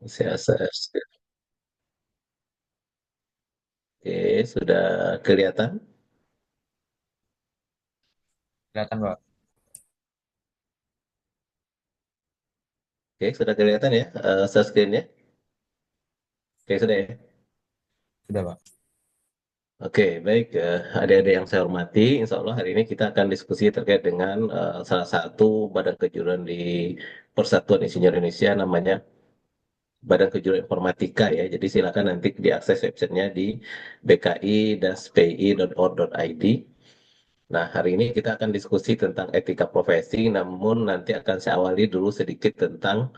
Saya, oke, sudah kelihatan. Kelihatan, Pak. Oke, sudah kelihatan ya, share screen-nya. Oke, sudah ya. Sudah, Pak. Oke, baik. Adik-adik yang saya hormati, insya Allah hari ini kita akan diskusi terkait dengan salah satu badan kejuruan di Persatuan Insinyur Indonesia, namanya Badan Kejuruan Informatika ya. Jadi silakan nanti diakses websitenya di bki-pi.or.id. Nah, hari ini kita akan diskusi tentang etika profesi, namun nanti akan saya awali dulu sedikit tentang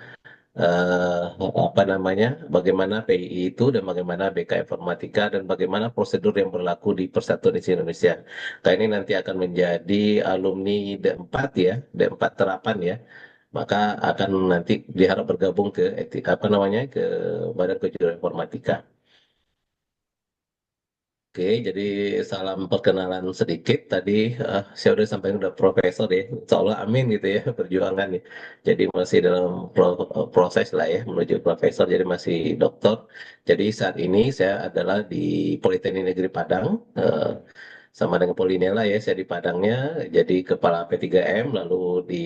apa namanya, bagaimana PII itu dan bagaimana BK Informatika dan bagaimana prosedur yang berlaku di Persatuan Isi Indonesia. Nah, ini nanti akan menjadi alumni D4 ya, D4 terapan ya. Maka akan nanti diharap bergabung ke apa namanya, ke Badan Kejuruan Informatika. Oke, jadi salam perkenalan sedikit. Tadi saya udah sampai udah profesor ya, insya Allah amin gitu ya perjuangan ya. Jadi masih dalam proses lah ya menuju profesor, jadi masih doktor. Jadi saat ini saya adalah di Politeknik Negeri Padang, sama dengan Polinela ya, saya di Padangnya jadi kepala P3M, lalu di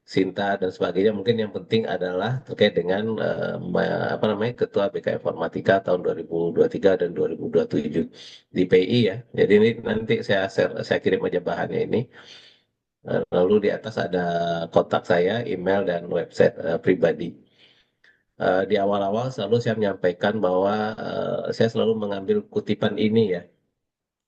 Sinta dan sebagainya. Mungkin yang penting adalah terkait dengan apa namanya, Ketua BK Informatika tahun 2023 dan 2027 di PI ya. Jadi ini nanti saya kirim aja bahannya ini. Lalu di atas ada kontak saya, email dan website pribadi. Di awal-awal selalu saya menyampaikan bahwa saya selalu mengambil kutipan ini ya.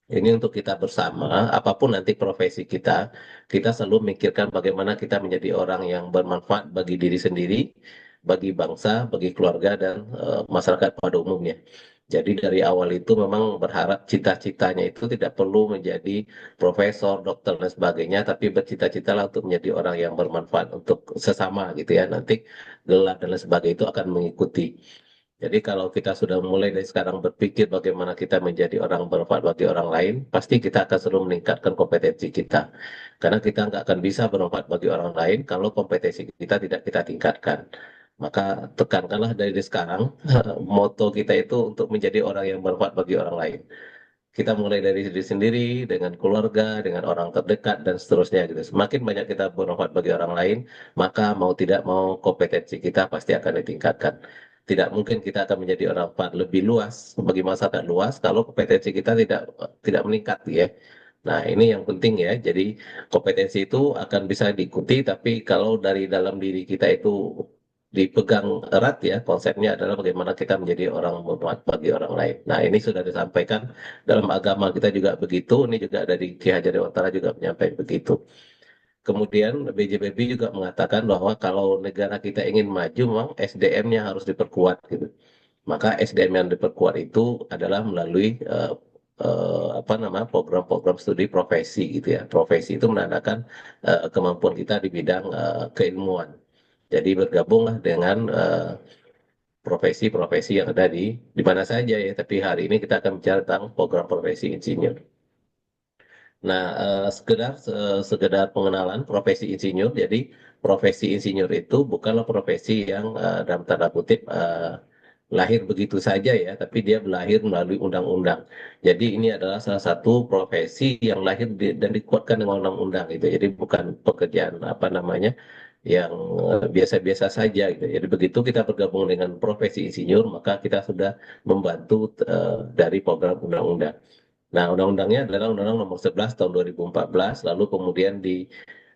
Ini untuk kita bersama, apapun nanti profesi kita, kita selalu memikirkan bagaimana kita menjadi orang yang bermanfaat bagi diri sendiri, bagi bangsa, bagi keluarga, dan masyarakat pada umumnya. Jadi dari awal itu memang berharap cita-citanya itu tidak perlu menjadi profesor, dokter, dan sebagainya, tapi bercita-citalah untuk menjadi orang yang bermanfaat untuk sesama gitu ya. Nanti gelar dan lain sebagainya itu akan mengikuti. Jadi kalau kita sudah mulai dari sekarang berpikir bagaimana kita menjadi orang bermanfaat bagi orang lain, pasti kita akan selalu meningkatkan kompetensi kita. Karena kita nggak akan bisa bermanfaat bagi orang lain kalau kompetensi kita tidak kita tingkatkan. Maka tekankanlah dari sekarang, moto kita itu untuk menjadi orang yang bermanfaat bagi orang lain. Kita mulai dari diri sendiri, dengan keluarga, dengan orang terdekat, dan seterusnya gitu. Semakin banyak kita bermanfaat bagi orang lain, maka mau tidak mau kompetensi kita pasti akan ditingkatkan. Tidak mungkin kita akan menjadi orang manfaat lebih luas bagi masyarakat luas kalau kompetensi kita tidak tidak meningkat ya. Nah, ini yang penting ya. Jadi kompetensi itu akan bisa diikuti, tapi kalau dari dalam diri kita itu dipegang erat ya, konsepnya adalah bagaimana kita menjadi orang bermanfaat bagi orang lain. Nah, ini sudah disampaikan dalam agama kita juga begitu, ini juga dari Ki Hajar Dewantara juga menyampaikan begitu. Kemudian BJPB juga mengatakan bahwa kalau negara kita ingin maju, memang SDM-nya harus diperkuat gitu. Maka SDM yang diperkuat itu adalah melalui apa nama, program-program studi profesi gitu ya. Profesi itu menandakan kemampuan kita di bidang keilmuan. Jadi bergabunglah dengan profesi-profesi yang ada di mana saja ya. Tapi hari ini kita akan bicara tentang program profesi insinyur. Nah, sekedar pengenalan profesi insinyur. Jadi, profesi insinyur itu bukanlah profesi yang dalam tanda kutip lahir begitu saja ya, tapi dia lahir melalui undang-undang. Jadi, ini adalah salah satu profesi yang lahir dan dikuatkan dengan undang-undang gitu. Jadi, bukan pekerjaan apa namanya yang biasa-biasa saja gitu. Jadi, begitu kita bergabung dengan profesi insinyur, maka kita sudah membantu dari program undang-undang. Nah, undang-undangnya adalah Undang-Undang Nomor 11 Tahun 2014, lalu kemudian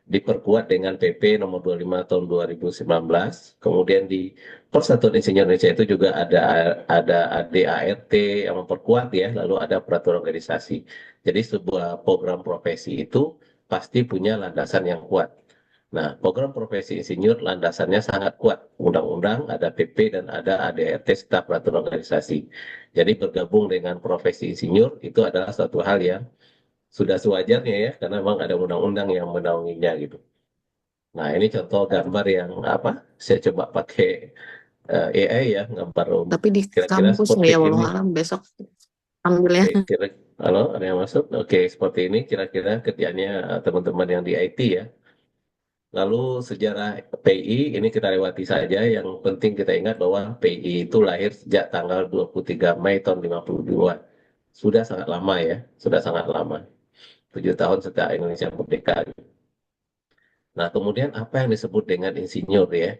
diperkuat dengan PP Nomor 25 Tahun 2019, kemudian di Persatuan Insinyur Indonesia itu juga ada ADART yang memperkuat ya, lalu ada peraturan organisasi. Jadi sebuah program profesi itu pasti punya landasan yang kuat. Nah, program profesi insinyur landasannya sangat kuat. Undang-undang, ada PP, dan ada ADRT serta peraturan organisasi. Jadi bergabung dengan profesi insinyur itu adalah suatu hal yang sudah sewajarnya ya, karena memang ada undang-undang yang menaunginya gitu. Nah, ini contoh gambar yang apa? Saya coba pakai AI ya, gambar Tapi di kira-kira kampus seperti ya, walau ini. alam besok ambil ya. Oke, halo, ada yang masuk? Oke, seperti ini kira-kira kerjanya teman-teman yang di IT ya. Lalu sejarah PI ini kita lewati saja. Yang penting kita ingat bahwa PI itu lahir sejak tanggal 23 Mei tahun 52. Sudah sangat lama ya, sudah sangat lama. 7 tahun setelah Indonesia merdeka. Nah, kemudian apa yang disebut dengan insinyur ya?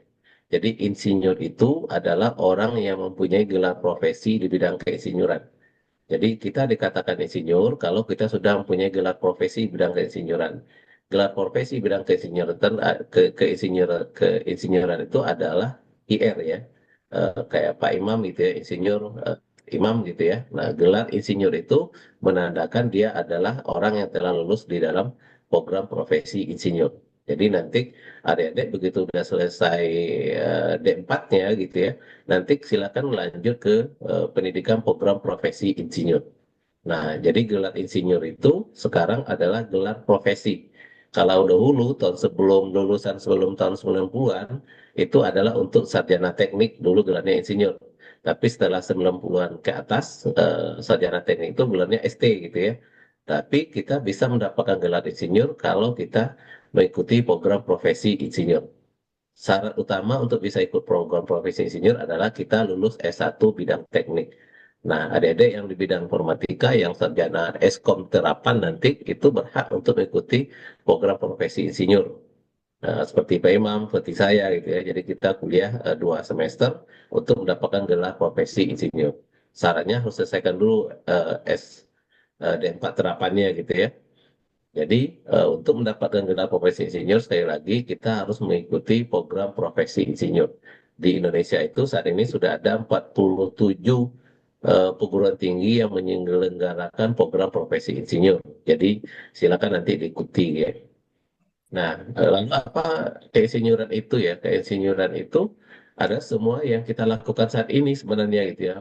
Jadi insinyur itu adalah orang yang mempunyai gelar profesi di bidang keinsinyuran. Jadi kita dikatakan insinyur kalau kita sudah mempunyai gelar profesi bidang keinsinyuran. Gelar profesi bidang keinsinyuran keinsinyuran itu adalah IR ya. Kayak Pak Imam gitu ya, insinyur imam gitu ya. Nah, gelar insinyur itu menandakan dia adalah orang yang telah lulus di dalam program profesi insinyur. Jadi nanti adik-adik begitu udah selesai D4-nya gitu ya, nanti silakan lanjut ke pendidikan program profesi insinyur. Nah, jadi gelar insinyur itu sekarang adalah gelar profesi. Kalau dahulu tahun sebelum lulusan sebelum tahun 90-an itu adalah untuk sarjana teknik, dulu gelarnya insinyur. Tapi setelah 90-an ke atas sarjana teknik itu gelarnya ST gitu ya. Tapi kita bisa mendapatkan gelar insinyur kalau kita mengikuti program profesi insinyur. Syarat utama untuk bisa ikut program profesi insinyur adalah kita lulus S1 bidang teknik. Nah, adik-adik yang di bidang informatika, yang sarjana Eskom terapan nanti itu berhak untuk mengikuti program profesi insinyur. Nah, seperti Pak Imam, seperti saya gitu ya. Jadi kita kuliah 2 semester untuk mendapatkan gelar profesi insinyur. Syaratnya harus selesaikan dulu D4 terapannya gitu ya. Jadi untuk mendapatkan gelar profesi insinyur sekali lagi kita harus mengikuti program profesi insinyur. Di Indonesia itu saat ini sudah ada 47 perguruan tinggi yang menyelenggarakan program profesi insinyur. Jadi silakan nanti diikuti ya. Nah, lalu apa keinsinyuran itu ya? Keinsinyuran itu ada semua yang kita lakukan saat ini sebenarnya gitu ya.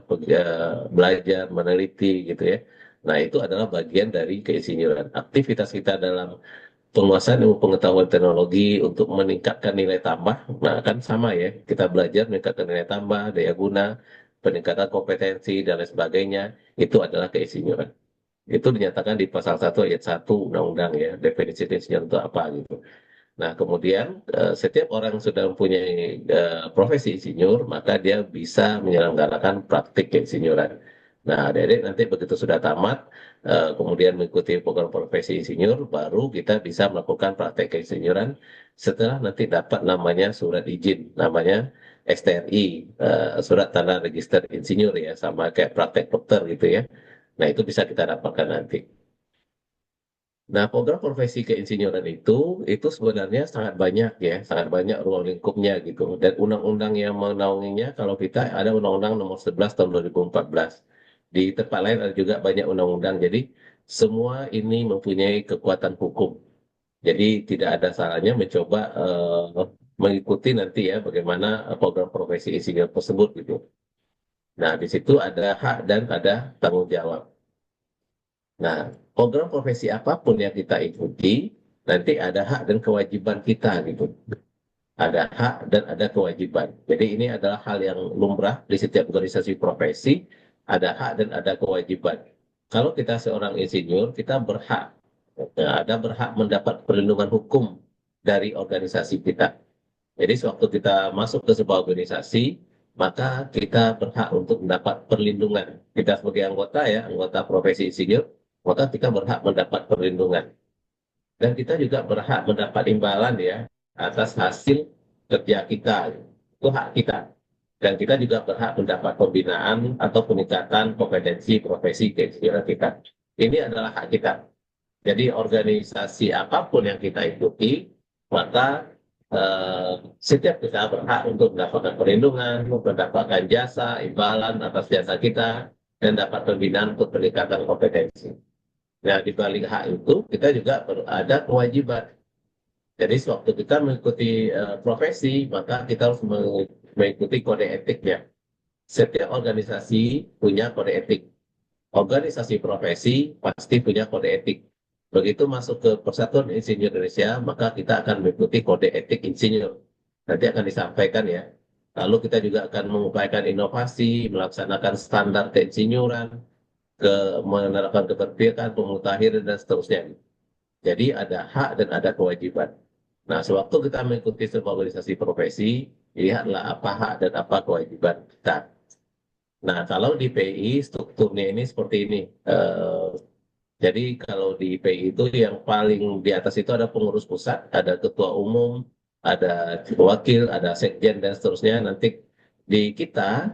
Belajar, meneliti gitu ya. Nah, itu adalah bagian dari keinsinyuran. Aktivitas kita dalam penguasaan ilmu pengetahuan teknologi untuk meningkatkan nilai tambah. Nah, kan sama ya. Kita belajar meningkatkan nilai tambah, daya guna, peningkatan kompetensi, dan lain sebagainya. Itu adalah keinsinyuran. Itu dinyatakan di pasal 1 ayat 1 Undang-Undang ya. Definisi keinsinyuran itu apa gitu. Nah, kemudian setiap orang sudah mempunyai profesi insinyur, maka dia bisa menyelenggarakan praktik keinsinyuran. Nah, adik-adik nanti begitu sudah tamat, kemudian mengikuti program profesi insinyur, baru kita bisa melakukan praktek keinsinyuran setelah nanti dapat namanya surat izin, namanya STRI, surat tanda register insinyur ya, sama kayak praktek dokter gitu ya. Nah, itu bisa kita dapatkan nanti. Nah, program profesi keinsinyuran itu sebenarnya sangat banyak ya, sangat banyak ruang lingkupnya gitu. Dan undang-undang yang menaunginya, kalau kita ada Undang-Undang Nomor 11 Tahun 2014. Di tempat lain ada juga banyak undang-undang. Jadi semua ini mempunyai kekuatan hukum. Jadi tidak ada salahnya mencoba mengikuti nanti ya bagaimana program profesi insinyur tersebut gitu. Nah, di situ ada hak dan ada tanggung jawab. Nah, program profesi apapun yang kita ikuti, nanti ada hak dan kewajiban kita gitu. Ada hak dan ada kewajiban. Jadi ini adalah hal yang lumrah di setiap organisasi profesi, ada hak dan ada kewajiban. Kalau kita seorang insinyur, kita berhak, ada berhak mendapat perlindungan hukum dari organisasi kita. Jadi sewaktu kita masuk ke sebuah organisasi, maka kita berhak untuk mendapat perlindungan. Kita sebagai anggota ya, anggota profesi insinyur, maka kita berhak mendapat perlindungan. Dan kita juga berhak mendapat imbalan ya atas hasil kerja kita. Itu hak kita. Dan kita juga berhak mendapat pembinaan atau peningkatan kompetensi profesi keinsinyuran kita. Ini adalah hak kita. Jadi organisasi apapun yang kita ikuti, maka setiap kita berhak untuk mendapatkan perlindungan, mendapatkan jasa, imbalan atas jasa kita, dan dapat pembinaan untuk peningkatan kompetensi. Nah, di balik hak itu, kita juga ada kewajiban. Jadi, sewaktu kita mengikuti profesi, maka kita harus mengikuti kode etiknya. Setiap organisasi punya kode etik. Organisasi profesi pasti punya kode etik. Begitu masuk ke Persatuan Insinyur Indonesia, maka kita akan mengikuti kode etik insinyur. Nanti akan disampaikan ya. Lalu kita juga akan mengupayakan inovasi, melaksanakan standar keinsinyuran, menerapkan keberpihakan, pemutahiran, dan seterusnya. Jadi ada hak dan ada kewajiban. Nah, sewaktu kita mengikuti sebuah organisasi profesi, lihatlah apa hak dan apa kewajiban kita. Nah, kalau di PI strukturnya ini seperti ini. Eh, jadi kalau di PI itu yang paling di atas itu ada pengurus pusat, ada ketua umum, ada wakil, ada sekjen dan seterusnya. Nanti di kita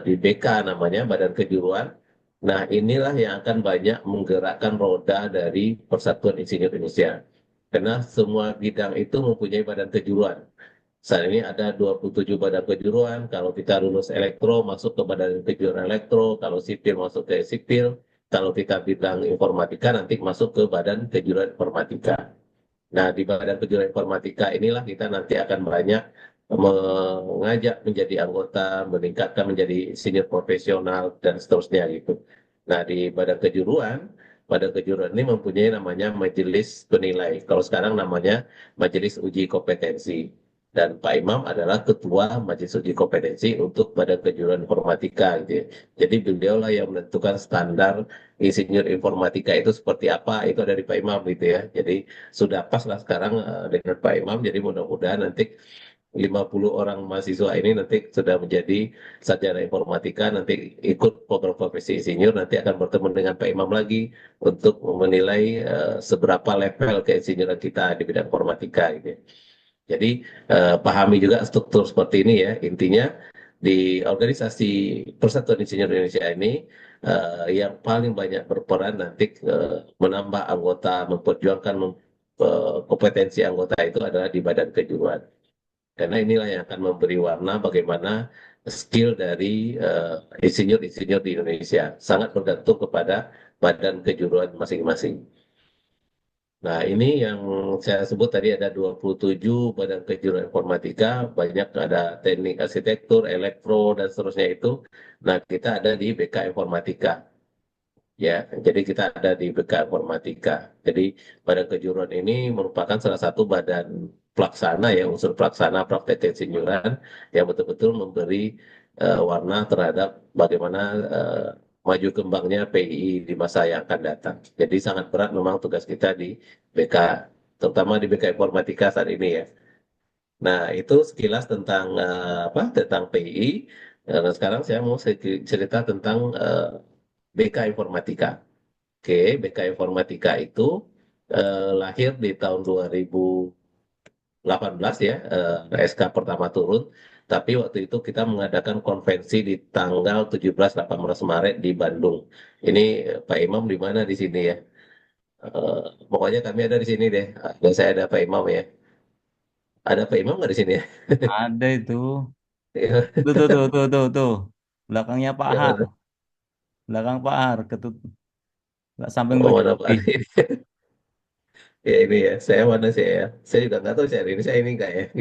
di BK namanya Badan Kejuruan. Nah, inilah yang akan banyak menggerakkan roda dari Persatuan Insinyur Indonesia. Karena semua bidang itu mempunyai badan kejuruan. Saat ini ada 27 badan kejuruan. Kalau kita lulus elektro, masuk ke badan kejuruan elektro. Kalau sipil, masuk ke sipil. Kalau kita bidang informatika, nanti masuk ke badan kejuruan informatika. Nah, di badan kejuruan informatika inilah kita nanti akan banyak mengajak menjadi anggota, meningkatkan menjadi senior profesional, dan seterusnya gitu. Nah, di badan kejuruan ini mempunyai namanya majelis penilai. Kalau sekarang namanya majelis uji kompetensi. Dan Pak Imam adalah ketua majelis uji kompetensi untuk badan kejuruan informatika gitu ya. Jadi beliau lah yang menentukan standar insinyur informatika itu seperti apa, itu dari Pak Imam gitu ya. Jadi sudah pas lah sekarang dengan Pak Imam. Jadi mudah-mudahan nanti 50 orang mahasiswa ini nanti sudah menjadi sarjana informatika, nanti ikut program profesi insinyur, nanti akan bertemu dengan Pak Imam lagi untuk menilai seberapa level keinsinyuran kita di bidang informatika gitu ya. Jadi pahami juga struktur seperti ini ya. Intinya di organisasi Persatuan Insinyur Indonesia ini yang paling banyak berperan nanti menambah anggota, memperjuangkan kompetensi anggota itu adalah di badan kejuruan. Karena inilah yang akan memberi warna bagaimana skill dari insinyur-insinyur di Indonesia. Sangat bergantung kepada badan kejuruan masing-masing. Nah, ini yang saya sebut tadi ada 27 badan kejuruan informatika, banyak ada teknik arsitektur, elektro, dan seterusnya itu. Nah, kita ada di BK Informatika. Ya, jadi kita ada di BK Informatika. Jadi badan kejuruan ini merupakan salah satu badan pelaksana ya, unsur pelaksana praktek kesinnyuran yang betul-betul memberi warna terhadap bagaimana maju kembangnya PI di masa yang akan datang. Jadi sangat berat memang tugas kita di BK, terutama di BK Informatika saat ini ya. Nah, itu sekilas tentang apa? Tentang PI. Nah, sekarang saya mau cerita tentang BK Informatika. Oke, BK Informatika itu lahir di tahun 2018 ya, SK pertama turun. Tapi waktu itu kita mengadakan konvensi di tanggal 17-18 Maret di Bandung. Ini Pak Imam di mana di sini ya? Eh, Pokoknya kami ada di sini deh. Dan saya ada Pak Imam ya. Ada Pak Imam nggak di sini ya? Ada itu. Tuh, tuh, tuh, tuh, tuh, tuh. Belakangnya Pak Yang Har. mana? Belakang Pak Har. Samping Oh, baju mana putih. Pak? Ya ini ya, saya mana sih ya? Saya juga nggak tahu saya ini nggak ya.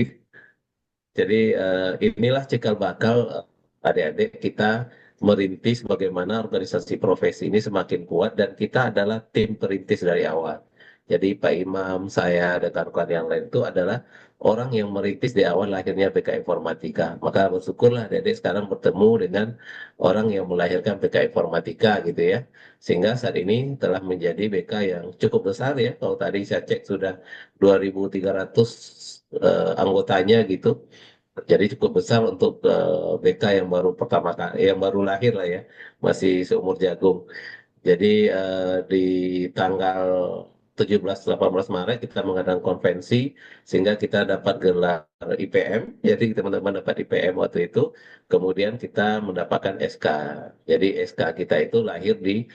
Jadi inilah cikal bakal adik-adik kita merintis bagaimana organisasi profesi ini semakin kuat dan kita adalah tim perintis dari awal. Jadi Pak Imam, saya dan kawan-kawan yang lain itu adalah orang yang merintis di awal lahirnya BK Informatika. Maka bersyukurlah adik-adik sekarang bertemu dengan orang yang melahirkan BK Informatika gitu ya. Sehingga saat ini telah menjadi BK yang cukup besar ya. Kalau tadi saya cek sudah 2.300 anggotanya gitu. Jadi cukup besar untuk BK yang baru pertama kali, yang baru lahir lah ya, masih seumur jagung. Jadi di tanggal 17-18 Maret kita mengadakan konvensi sehingga kita dapat gelar IPM. Jadi teman-teman dapat IPM waktu itu. Kemudian kita mendapatkan SK. Jadi SK kita itu lahir di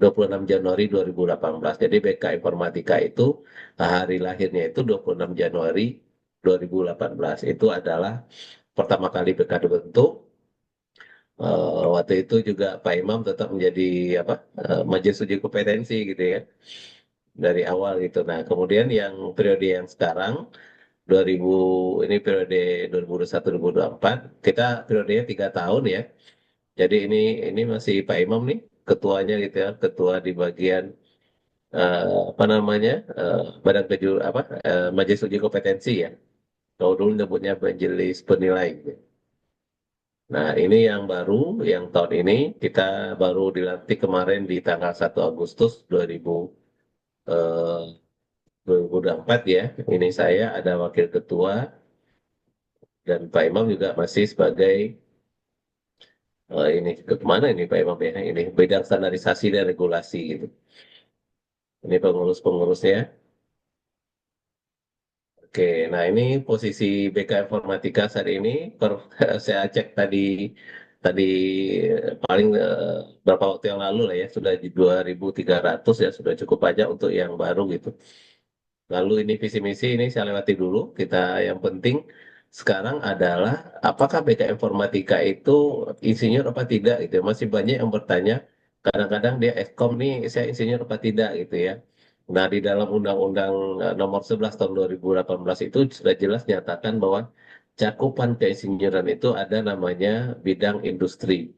26 Januari 2018. Jadi BK Informatika itu hari lahirnya itu 26 Januari 2018. Itu adalah pertama kali BK dibentuk. Waktu itu juga Pak Imam tetap menjadi apa majelis uji kompetensi gitu ya dari awal gitu. Nah kemudian yang periode yang sekarang 2000 ini periode 2021-2024 kita periodenya 3 tahun ya. Jadi ini masih Pak Imam nih ketuanya gitu ya, ketua di bagian apa namanya badan apa majelis uji kompetensi ya. Kalau dulu nyebutnya majelis penilai. Gitu. Nah, ini yang baru, yang tahun ini kita baru dilantik kemarin di tanggal 1 Agustus 2025 2004 ya. Ini saya ada wakil ketua dan Pak Imam juga masih sebagai ini ke mana ini Pak Imam ya? Ini bidang standarisasi dan regulasi gitu. Ini pengurus-pengurusnya. Oke, nah ini posisi BK Informatika saat ini, saya cek tadi tadi paling berapa waktu yang lalu lah ya, sudah di 2.300 ya, sudah cukup banyak untuk yang baru gitu. Lalu ini visi misi ini saya lewati dulu. Kita yang penting sekarang adalah apakah BK Informatika itu insinyur apa tidak gitu. Masih banyak yang bertanya. Kadang-kadang dia Eskom nih saya insinyur apa tidak gitu ya. Nah di dalam Undang-Undang Nomor 11 tahun 2018 itu sudah jelas nyatakan bahwa cakupan keinsinyuran itu ada namanya bidang industri.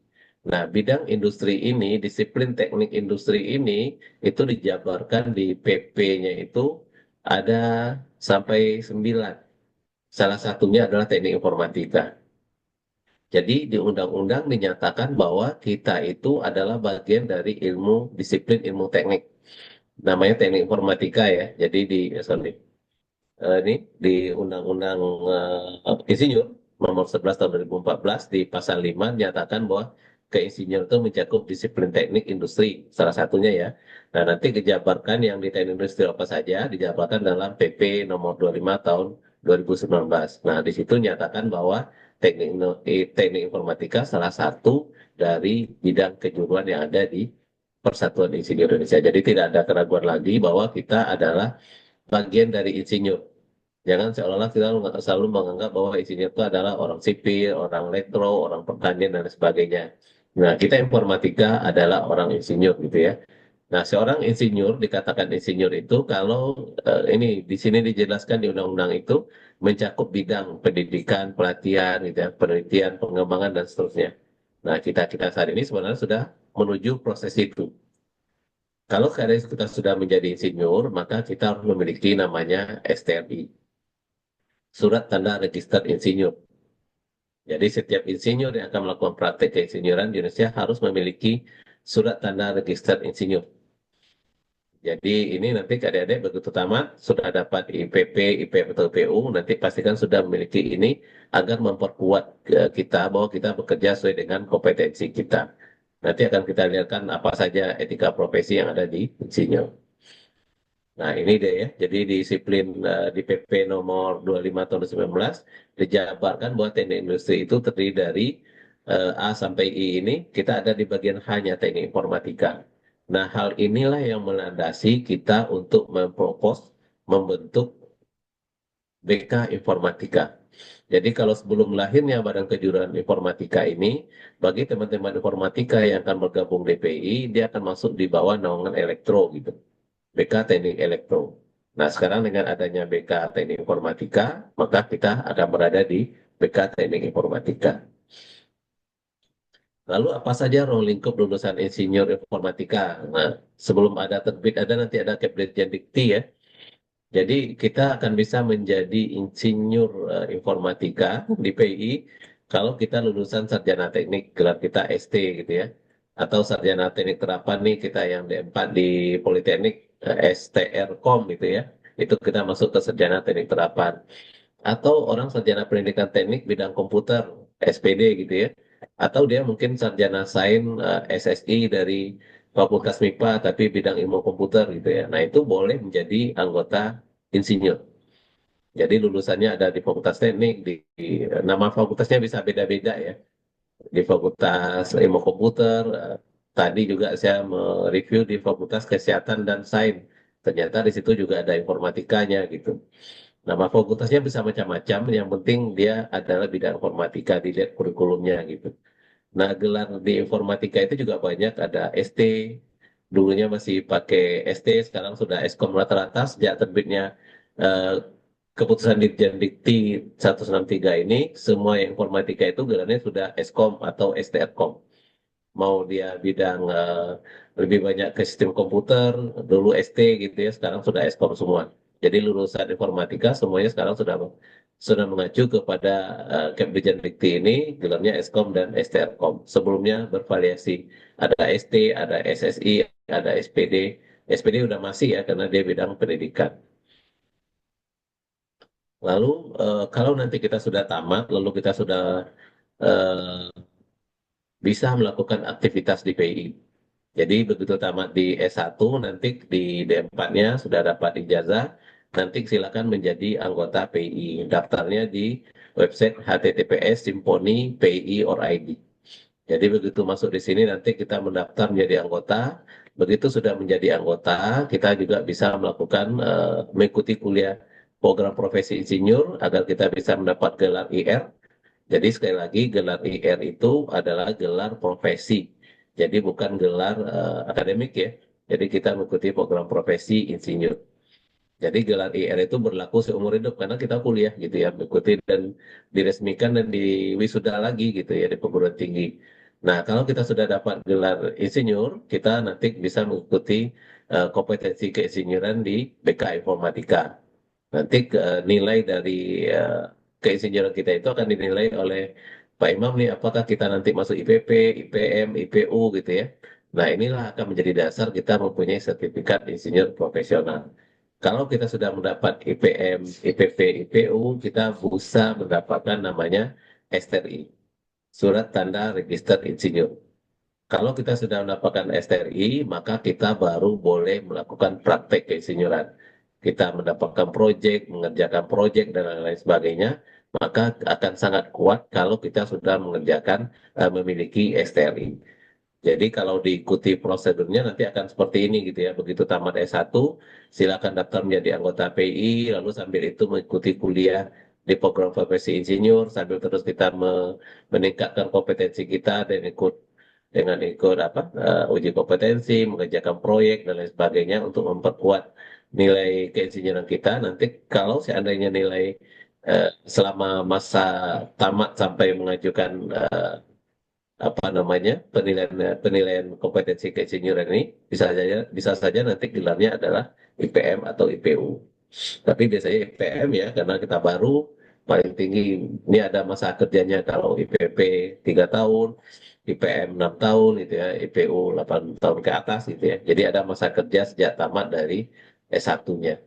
Nah, bidang industri ini, disiplin teknik industri ini, itu dijabarkan di PP-nya itu ada sampai 9. Salah satunya adalah teknik informatika. Jadi di undang-undang dinyatakan bahwa kita itu adalah bagian dari ilmu disiplin ilmu teknik. Namanya teknik informatika ya. Jadi di sorry, ini di Undang-Undang Insinyur Nomor 11 tahun 2014 di pasal 5 dinyatakan bahwa keinsinyur itu mencakup disiplin teknik industri salah satunya ya. Nah, nanti dijabarkan yang di teknik industri apa saja dijabarkan dalam PP nomor 25 tahun 2019. Nah, di situ nyatakan bahwa teknik informatika salah satu dari bidang kejuruan yang ada di Persatuan Insinyur Indonesia. Jadi tidak ada keraguan lagi bahwa kita adalah bagian dari insinyur. Jangan seolah-olah kita selalu menganggap bahwa insinyur itu adalah orang sipil, orang elektro, orang pertanian, dan sebagainya. Nah, kita informatika adalah orang insinyur gitu ya. Nah, seorang insinyur dikatakan insinyur itu kalau ini di sini dijelaskan di undang-undang itu mencakup bidang pendidikan, pelatihan, gitu ya, penelitian, pengembangan dan seterusnya. Nah, kita saat ini sebenarnya sudah menuju proses itu. Kalau seandainya kita sudah menjadi insinyur, maka kita harus memiliki namanya STRI, Surat Tanda Register Insinyur. Jadi setiap insinyur yang akan melakukan praktek keinsinyuran di Indonesia harus memiliki Surat Tanda Register Insinyur. Jadi ini nanti adik-adik begitu tamat, sudah dapat IPP, IP atau PU, nanti pastikan sudah memiliki ini agar memperkuat kita bahwa kita bekerja sesuai dengan kompetensi kita. Nanti akan kita lihatkan apa saja etika profesi yang ada di insinyur. Nah, ini deh ya. Jadi disiplin di PP nomor 25 tahun 2019 dijabarkan bahwa teknik industri itu terdiri dari A sampai I ini kita ada di bagian hanya teknik informatika. Nah, hal inilah yang melandasi kita untuk mempropos membentuk BK Informatika. Jadi kalau sebelum lahirnya Badan Kejuruan Informatika ini, bagi teman-teman informatika yang akan bergabung DPI, dia akan masuk di bawah naungan elektro gitu. BK Teknik Elektro. Nah, sekarang dengan adanya BK Teknik Informatika, maka kita akan berada di BK Teknik Informatika. Lalu apa saja ruang lingkup lulusan insinyur informatika? Nah, sebelum ada terbit ada nanti ada Kepdikjen Dikti ya. Jadi kita akan bisa menjadi insinyur informatika di PI kalau kita lulusan sarjana teknik gelar kita ST gitu ya. Atau sarjana teknik terapan nih kita yang D4 di Politeknik STRKOM gitu ya. Itu kita masuk ke sarjana teknik terapan. Atau orang sarjana pendidikan teknik bidang komputer SPD gitu ya. Atau dia mungkin sarjana sains SSI dari Fakultas MIPA tapi bidang ilmu komputer gitu ya. Nah, itu boleh menjadi anggota insinyur. Jadi lulusannya ada di Fakultas Teknik, nama fakultasnya bisa beda-beda ya. Di Fakultas Ilmu Komputer, tadi juga saya mereview di Fakultas Kesehatan dan Sains. Ternyata di situ juga ada informatikanya gitu. Nama fakultasnya bisa macam-macam, yang penting dia adalah bidang informatika, dilihat kurikulumnya gitu. Nah, gelar di informatika itu juga banyak, ada ST, dulunya masih pakai ST, sekarang sudah Eskom rata-rata sejak terbitnya eh, keputusan Dirjen Dikti 163 ini, semua yang informatika itu gelarnya sudah Eskom atau STRKOM. Mau dia bidang lebih banyak ke sistem komputer, dulu ST gitu ya, sekarang sudah Eskom semua. Jadi lulusan informatika semuanya sekarang sudah mengacu kepada Kepdikjen Dikti ini, gelarnya Eskom dan STRKOM. Sebelumnya bervariasi, ada ST, ada SSI, ada SPD. SPD udah masih ya karena dia bidang pendidikan. Lalu kalau nanti kita sudah tamat, lalu kita sudah eh, bisa melakukan aktivitas di PI. Jadi begitu tamat di S1, nanti di D4-nya sudah dapat ijazah, nanti silakan menjadi anggota PI. Daftarnya di website https Simponi PI or ID. Jadi begitu masuk di sini nanti kita mendaftar menjadi anggota. Begitu sudah menjadi anggota, kita juga bisa melakukan mengikuti kuliah program profesi insinyur agar kita bisa mendapat gelar IR. Jadi sekali lagi gelar IR itu adalah gelar profesi. Jadi bukan gelar akademik ya. Jadi kita mengikuti program profesi insinyur. Jadi gelar IR itu berlaku seumur hidup karena kita kuliah gitu ya, mengikuti dan diresmikan dan diwisuda lagi gitu ya di perguruan tinggi. Nah, kalau kita sudah dapat gelar insinyur, kita nanti bisa mengikuti kompetensi keinsinyuran di BK Informatika. Nanti nilai dari eh, keinsinyuran kita itu akan dinilai oleh Pak Imam nih, apakah kita nanti masuk IPP, IPM, IPU gitu ya. Nah, inilah akan menjadi dasar kita mempunyai sertifikat insinyur profesional. Kalau kita sudah mendapat IPM, IPP, IPU, kita bisa mendapatkan namanya STRI, Surat Tanda Register Insinyur. Kalau kita sudah mendapatkan STRI, maka kita baru boleh melakukan praktek keinsinyuran. Kita mendapatkan proyek, mengerjakan proyek, dan lain-lain sebagainya, maka akan sangat kuat kalau kita sudah mengerjakan, memiliki STRI. Jadi kalau diikuti prosedurnya nanti akan seperti ini gitu ya. Begitu tamat S1, silakan daftar menjadi anggota PI, lalu sambil itu mengikuti kuliah di program profesi insinyur, sambil terus kita meningkatkan kompetensi kita dan ikut dengan ikut uji kompetensi, mengerjakan proyek dan lain sebagainya untuk memperkuat nilai keinsinyuran kita. Nanti kalau seandainya nilai selama masa tamat sampai mengajukan penilaian penilaian kompetensi keinsinyuran ini bisa saja nanti gelarnya adalah IPM atau IPU. Tapi biasanya IPM ya karena kita baru paling tinggi ini ada masa kerjanya kalau IPP 3 tahun, IPM 6 tahun gitu ya, IPU 8 tahun ke atas gitu ya. Jadi ada masa kerja sejak tamat dari S1-nya.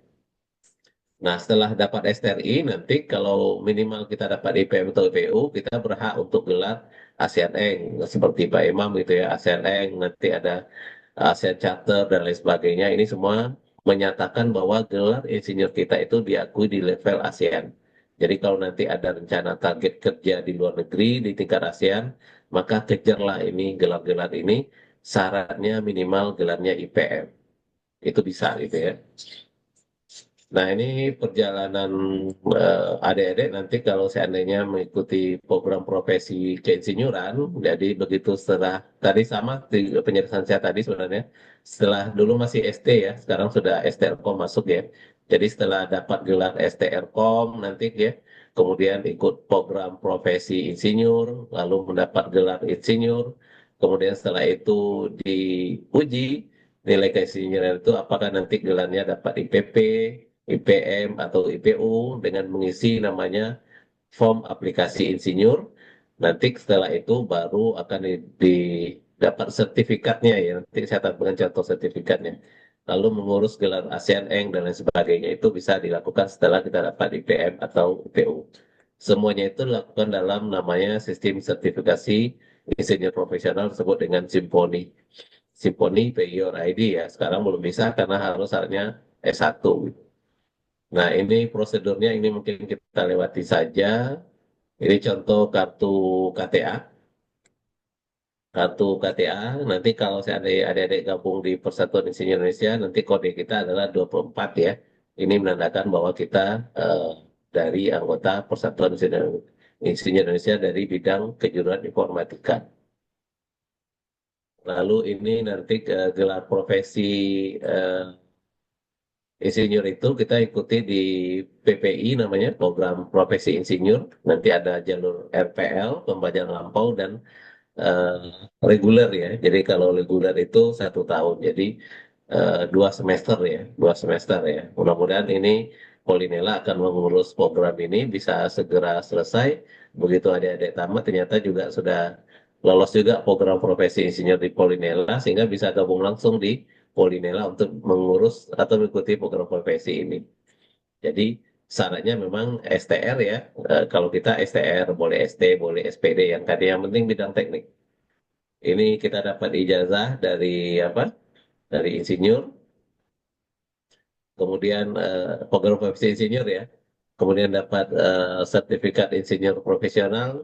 Nah, setelah dapat STRI, nanti kalau minimal kita dapat IPM atau IPU, kita berhak untuk gelar ASEAN Eng, seperti Pak Imam gitu ya, ASEAN Eng, nanti ada ASEAN Charter dan lain sebagainya. Ini semua menyatakan bahwa gelar insinyur kita itu diakui di level ASEAN. Jadi kalau nanti ada rencana target kerja di luar negeri di tingkat ASEAN, maka kejarlah ini gelar-gelar ini, syaratnya minimal gelarnya IPM. Itu bisa gitu ya. Nah, ini perjalanan adik-adik nanti kalau seandainya mengikuti program profesi keinsinyuran, jadi begitu setelah tadi sama di penjelasan saya tadi sebenarnya, setelah dulu masih ST ya, sekarang sudah STRKOM masuk ya. Jadi setelah dapat gelar STRKOM nanti ya, kemudian ikut program profesi insinyur, lalu mendapat gelar insinyur, kemudian setelah itu diuji nilai keinsinyuran itu apakah nanti gelarnya dapat IPP, IPM atau IPU dengan mengisi namanya form aplikasi insinyur. Nanti setelah itu baru akan didapat sertifikatnya ya. Nanti saya tampilkan contoh sertifikatnya. Lalu mengurus gelar ASEAN Eng dan lain sebagainya itu bisa dilakukan setelah kita dapat IPM atau IPU. Semuanya itu dilakukan dalam namanya sistem sertifikasi insinyur profesional disebut dengan Simponi. Simponi PIOR ID ya. Sekarang belum bisa karena harus hanya S1. Nah, ini prosedurnya ini mungkin kita lewati saja. Ini contoh kartu KTA. Kartu KTA, nanti kalau seandainya adik-adik gabung di Persatuan Insinyur Indonesia, nanti kode kita adalah 24 ya. Ini menandakan bahwa kita eh, dari anggota Persatuan Insinyur Indonesia dari bidang kejuruan informatika. Lalu ini nanti gelar profesi eh, insinyur itu kita ikuti di PPI namanya program profesi insinyur. Nanti ada jalur RPL, pembelajaran lampau dan eh, reguler ya. Jadi kalau reguler itu 1 tahun. Jadi 2 semester ya, 2 semester ya. Mudah-mudahan ini Polinela akan mengurus program ini bisa segera selesai. Begitu adik-adik tamat ternyata juga sudah lolos juga program profesi insinyur di Polinela sehingga bisa gabung langsung di Polinela untuk mengurus atau mengikuti program profesi ini. Jadi syaratnya memang STR ya. Kalau kita STR boleh ST, boleh SPD, yang tadi yang penting bidang teknik. Ini kita dapat ijazah dari apa? Dari insinyur, kemudian program profesi insinyur ya. Kemudian dapat sertifikat insinyur profesional,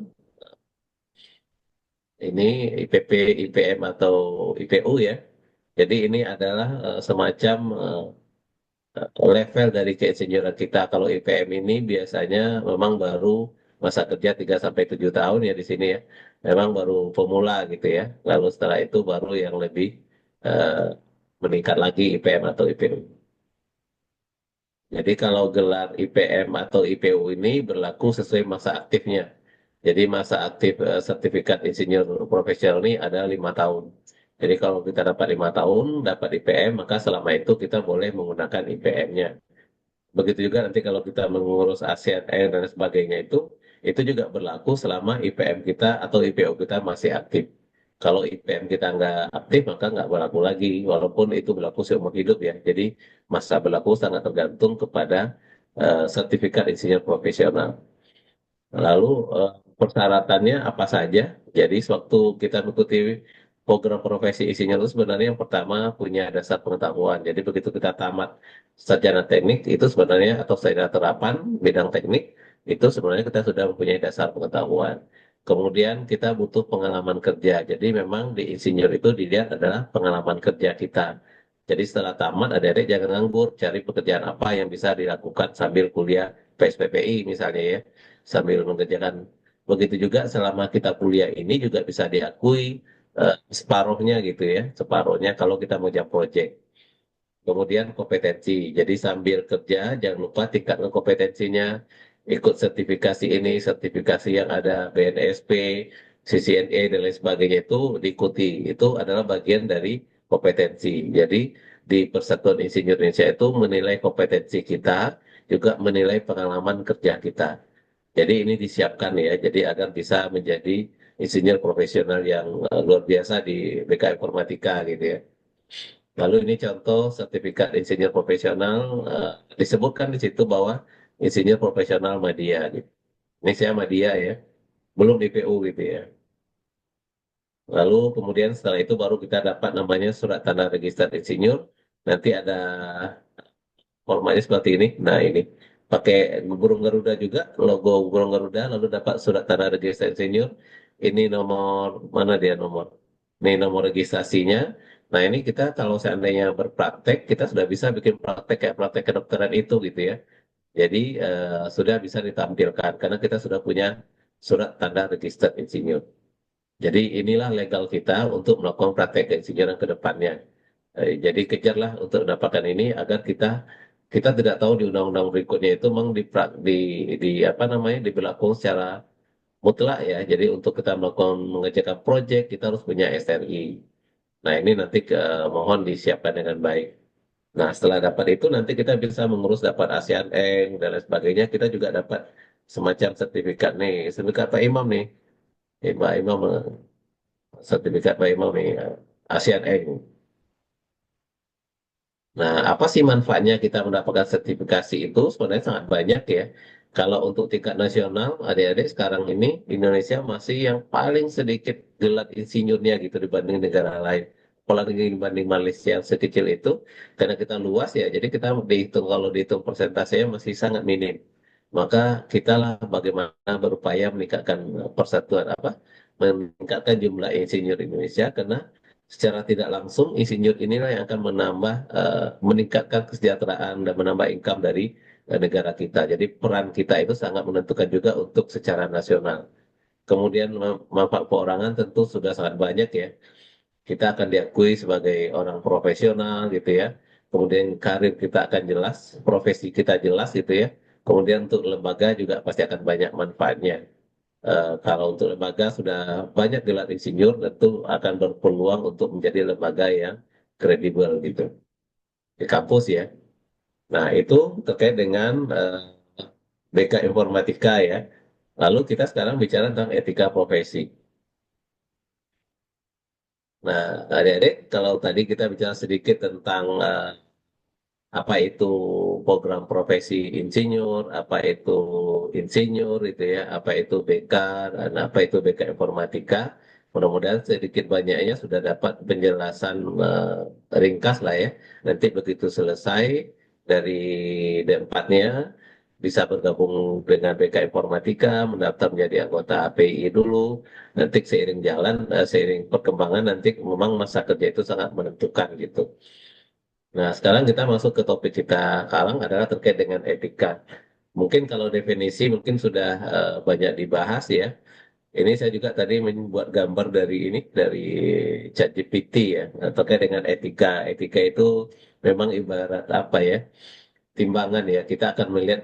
ini IPP, IPM atau IPU ya. Jadi ini adalah semacam level dari keinsinyuran kita. Kalau IPM ini biasanya memang baru masa kerja 3 sampai 7 tahun ya di sini ya. Memang baru pemula gitu ya. Lalu setelah itu baru yang lebih eh, meningkat lagi IPM atau IPU. Jadi kalau gelar IPM atau IPU ini berlaku sesuai masa aktifnya. Jadi masa aktif sertifikat insinyur profesional ini ada 5 tahun. Jadi kalau kita dapat 5 tahun, dapat IPM, maka selama itu kita boleh menggunakan IPM-nya. Begitu juga nanti kalau kita mengurus ASEAN Air dan sebagainya itu juga berlaku selama IPM kita atau IPO kita masih aktif. Kalau IPM kita nggak aktif, maka nggak berlaku lagi, walaupun itu berlaku seumur hidup ya. Jadi masa berlaku sangat tergantung kepada sertifikat insinyur profesional. Lalu persyaratannya apa saja? Jadi sewaktu kita mengikuti program profesi insinyur itu sebenarnya yang pertama punya dasar pengetahuan. Jadi begitu kita tamat sarjana teknik itu sebenarnya atau sarjana terapan bidang teknik itu sebenarnya kita sudah mempunyai dasar pengetahuan. Kemudian kita butuh pengalaman kerja. Jadi memang di insinyur itu dilihat adalah pengalaman kerja kita. Jadi setelah tamat adik-adik jangan nganggur, cari pekerjaan apa yang bisa dilakukan sambil kuliah PSPPI misalnya ya sambil mengerjakan. Begitu juga selama kita kuliah ini juga bisa diakui separuhnya gitu ya, separuhnya kalau kita mengejar proyek. Kemudian kompetensi, jadi sambil kerja jangan lupa tingkatkan kompetensinya, ikut sertifikasi ini, sertifikasi yang ada BNSP, CCNA dan lain sebagainya itu diikuti. Itu adalah bagian dari kompetensi. Jadi di Persatuan Insinyur Indonesia itu menilai kompetensi kita, juga menilai pengalaman kerja kita. Jadi ini disiapkan ya, jadi agar bisa menjadi insinyur profesional yang luar biasa di BK Informatika gitu ya. Lalu ini contoh sertifikat insinyur profesional disebutkan di situ bahwa insinyur profesional Madya gitu. Ini saya Madya ya, belum IPU gitu ya. Lalu kemudian setelah itu baru kita dapat namanya surat tanda register insinyur. Nanti ada formatnya seperti ini. Nah ini pakai burung Garuda juga, logo burung Garuda, lalu dapat surat tanda registrasi insinyur. Ini nomor mana dia nomor? Ini nomor registrasinya. Nah ini kita kalau seandainya berpraktek, kita sudah bisa bikin praktek kayak praktek kedokteran itu gitu ya. Jadi sudah bisa ditampilkan karena kita sudah punya surat tanda register insinyur. Jadi inilah legal kita untuk melakukan praktek keinsinyeran ke depannya. Jadi kejarlah untuk mendapatkan ini agar kita tidak tahu di undang-undang berikutnya itu memang di apa namanya diberlakukan secara mutlak ya. Jadi untuk kita melakukan mengerjakan proyek kita harus punya SRI. Nah ini nanti mohon disiapkan dengan baik. Nah setelah dapat itu nanti kita bisa mengurus dapat ASEAN Eng dan lain sebagainya. Kita juga dapat semacam sertifikat nih, sertifikat Pak Imam nih. Pak Imam sertifikat Pak Imam nih ASEAN Eng. Nah, apa sih manfaatnya kita mendapatkan sertifikasi itu? Sebenarnya sangat banyak ya. Kalau untuk tingkat nasional, adik-adik sekarang ini Indonesia masih yang paling sedikit gelar insinyurnya gitu dibanding negara lain. Apalagi dibanding Malaysia yang sekecil itu, karena kita luas ya, jadi kita dihitung kalau dihitung persentasenya masih sangat minim. Maka kita lah bagaimana berupaya meningkatkan persatuan apa, meningkatkan jumlah insinyur Indonesia karena secara tidak langsung insinyur inilah yang akan menambah meningkatkan kesejahteraan dan menambah income dari negara kita. Jadi peran kita itu sangat menentukan juga untuk secara nasional. Kemudian manfaat perorangan tentu sudah sangat banyak ya. Kita akan diakui sebagai orang profesional gitu ya. Kemudian karir kita akan jelas, profesi kita jelas gitu ya. Kemudian untuk lembaga juga pasti akan banyak manfaatnya. Kalau untuk lembaga sudah banyak gelar insinyur, tentu akan berpeluang untuk menjadi lembaga yang kredibel gitu di kampus ya. Nah itu terkait dengan BK Informatika ya. Lalu kita sekarang bicara tentang etika profesi. Nah adik-adik kalau tadi kita bicara sedikit tentang apa itu program profesi insinyur, apa itu insinyur itu ya, apa itu BK, dan apa itu BK informatika. Mudah-mudahan sedikit banyaknya sudah dapat penjelasan ringkas lah ya. Nanti begitu selesai dari D4-nya, bisa bergabung dengan BK Informatika, mendaftar menjadi anggota API dulu. Nanti seiring jalan, seiring perkembangan nanti memang masa kerja itu sangat menentukan gitu. Nah, sekarang kita masuk ke topik kita sekarang adalah terkait dengan etika. Mungkin kalau definisi mungkin sudah banyak dibahas ya. Ini saya juga tadi membuat gambar dari ini dari ChatGPT ya terkait dengan etika. Etika itu memang ibarat apa ya? Timbangan ya. Kita akan melihat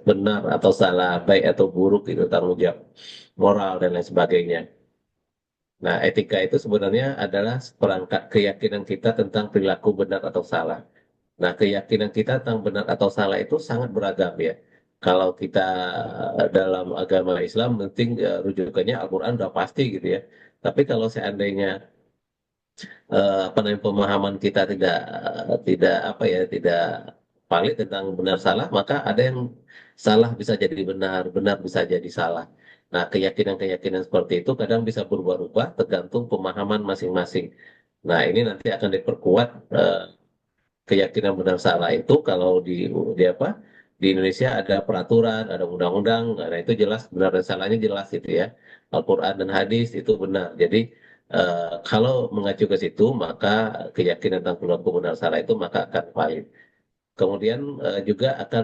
benar atau salah, baik atau buruk itu tanggung jawab moral dan lain sebagainya. Nah, etika itu sebenarnya adalah perangkat keyakinan kita tentang perilaku benar atau salah. Nah, keyakinan kita tentang benar atau salah itu sangat beragam ya. Kalau kita dalam agama Islam, penting rujukannya Al-Quran udah pasti gitu ya. Tapi kalau seandainya apa namanya pemahaman kita tidak apa ya tidak valid tentang benar salah, maka ada yang salah bisa jadi benar, benar bisa jadi salah. Nah, keyakinan-keyakinan seperti itu kadang bisa berubah-ubah tergantung pemahaman masing-masing. Nah, ini nanti akan diperkuat keyakinan benar salah itu kalau di apa di Indonesia ada peraturan, ada undang-undang, nah itu jelas benar dan salahnya jelas itu ya. Al-Quran dan hadis itu benar. Jadi kalau mengacu ke situ maka keyakinan tentang perilaku benar salah itu maka akan valid. Kemudian juga akan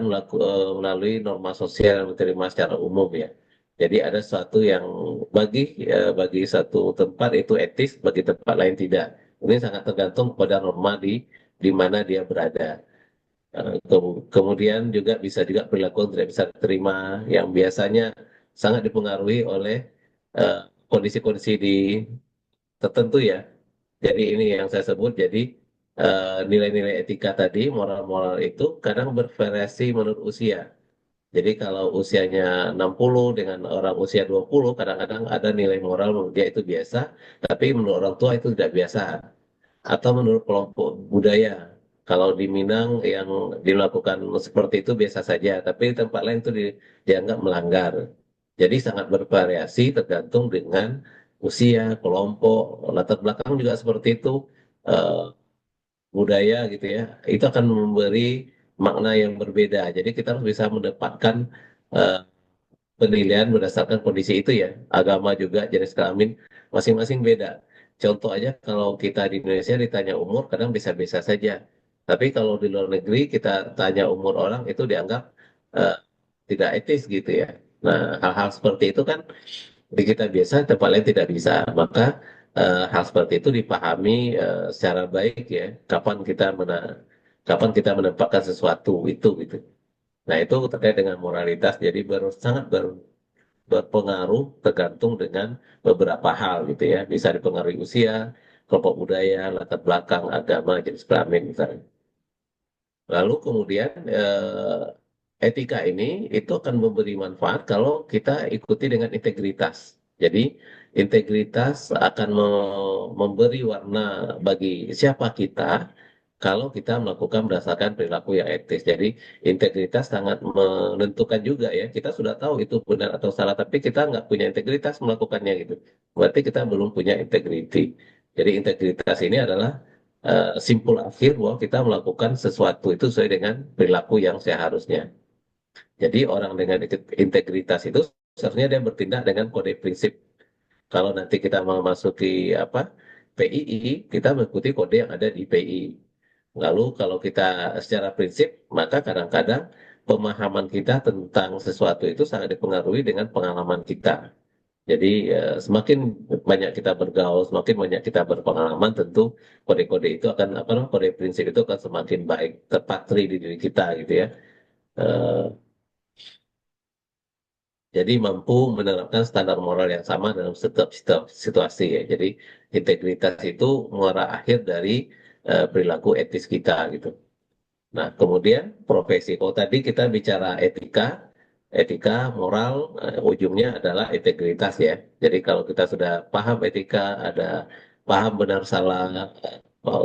melalui norma sosial yang diterima secara umum ya. Jadi ada sesuatu yang bagi bagi satu tempat itu etis, bagi tempat lain tidak. Ini sangat tergantung pada norma di mana dia berada. Kemudian juga bisa juga perilaku yang tidak bisa diterima yang biasanya sangat dipengaruhi oleh eh, kondisi-kondisi di tertentu ya. Jadi ini yang saya sebut, jadi nilai-nilai etika tadi, moral-moral itu kadang bervariasi menurut usia. Jadi kalau usianya 60 dengan orang usia 20, kadang-kadang ada nilai moral menurut dia itu biasa, tapi menurut orang tua itu tidak biasa. Atau menurut kelompok budaya. Kalau di Minang yang dilakukan seperti itu biasa saja, tapi di tempat lain itu dianggap melanggar. Jadi sangat bervariasi tergantung dengan usia, kelompok, latar belakang juga seperti itu. Eh, Budaya gitu ya, itu akan memberi makna yang berbeda. Jadi kita harus bisa mendapatkan eh, penilaian berdasarkan kondisi itu ya. Agama juga jenis kelamin masing-masing beda. Contoh aja kalau kita di Indonesia ditanya umur kadang bisa-bisa saja. Tapi kalau di luar negeri kita tanya umur orang itu dianggap eh, tidak etis gitu ya. Nah, hal-hal seperti itu kan di kita biasa, tempat lain tidak bisa. Maka hal seperti itu dipahami secara baik ya. Kapan kita menempatkan sesuatu itu gitu. Nah, itu terkait dengan moralitas. Jadi sangat berpengaruh tergantung dengan beberapa hal gitu ya. Bisa dipengaruhi usia, kelompok budaya, latar belakang, agama, jenis kelamin misalnya. Lalu kemudian etika ini itu akan memberi manfaat kalau kita ikuti dengan integritas. Jadi integritas akan memberi warna bagi siapa kita kalau kita melakukan berdasarkan perilaku yang etis. Jadi integritas sangat menentukan juga ya. Kita sudah tahu itu benar atau salah, tapi kita nggak punya integritas melakukannya gitu. Berarti kita belum punya integriti. Jadi integritas ini adalah simpul akhir bahwa kita melakukan sesuatu itu sesuai dengan perilaku yang seharusnya. Jadi orang dengan integritas itu seharusnya dia bertindak dengan kode prinsip. Kalau nanti kita mau masuki apa PII, kita mengikuti kode yang ada di PII. Lalu kalau kita secara prinsip, maka kadang-kadang pemahaman kita tentang sesuatu itu sangat dipengaruhi dengan pengalaman kita. Jadi semakin banyak kita bergaul, semakin banyak kita berpengalaman, tentu kode-kode itu akan apa namanya kode prinsip itu akan semakin baik terpatri di diri kita gitu ya. Eh, jadi mampu menerapkan standar moral yang sama dalam setiap situasi ya. Jadi integritas itu muara akhir dari perilaku etis kita gitu. Nah, kemudian profesi. Kalau tadi kita bicara etika, etika, moral, ujungnya adalah integritas ya. Jadi kalau kita sudah paham etika, ada paham benar salah,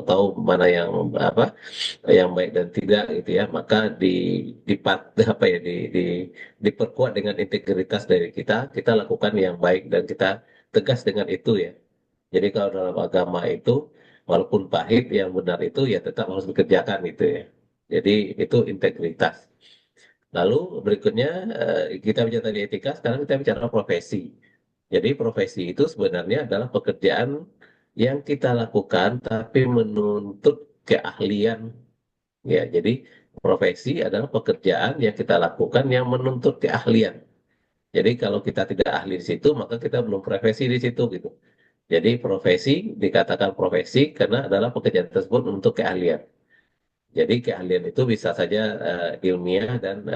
tahu mana yang apa yang baik dan tidak gitu ya, maka apa ya diperkuat dengan integritas dari kita lakukan yang baik dan kita tegas dengan itu ya. Jadi kalau dalam agama itu walaupun pahit yang benar itu ya tetap harus dikerjakan gitu ya. Jadi itu integritas. Lalu berikutnya kita bicara tadi etika, sekarang kita bicara profesi. Jadi profesi itu sebenarnya adalah pekerjaan yang kita lakukan tapi menuntut keahlian. Ya, jadi profesi adalah pekerjaan yang kita lakukan yang menuntut keahlian. Jadi kalau kita tidak ahli di situ, maka kita belum profesi di situ gitu. Jadi profesi dikatakan profesi karena adalah pekerjaan tersebut untuk keahlian. Jadi keahlian itu bisa saja ilmiah dan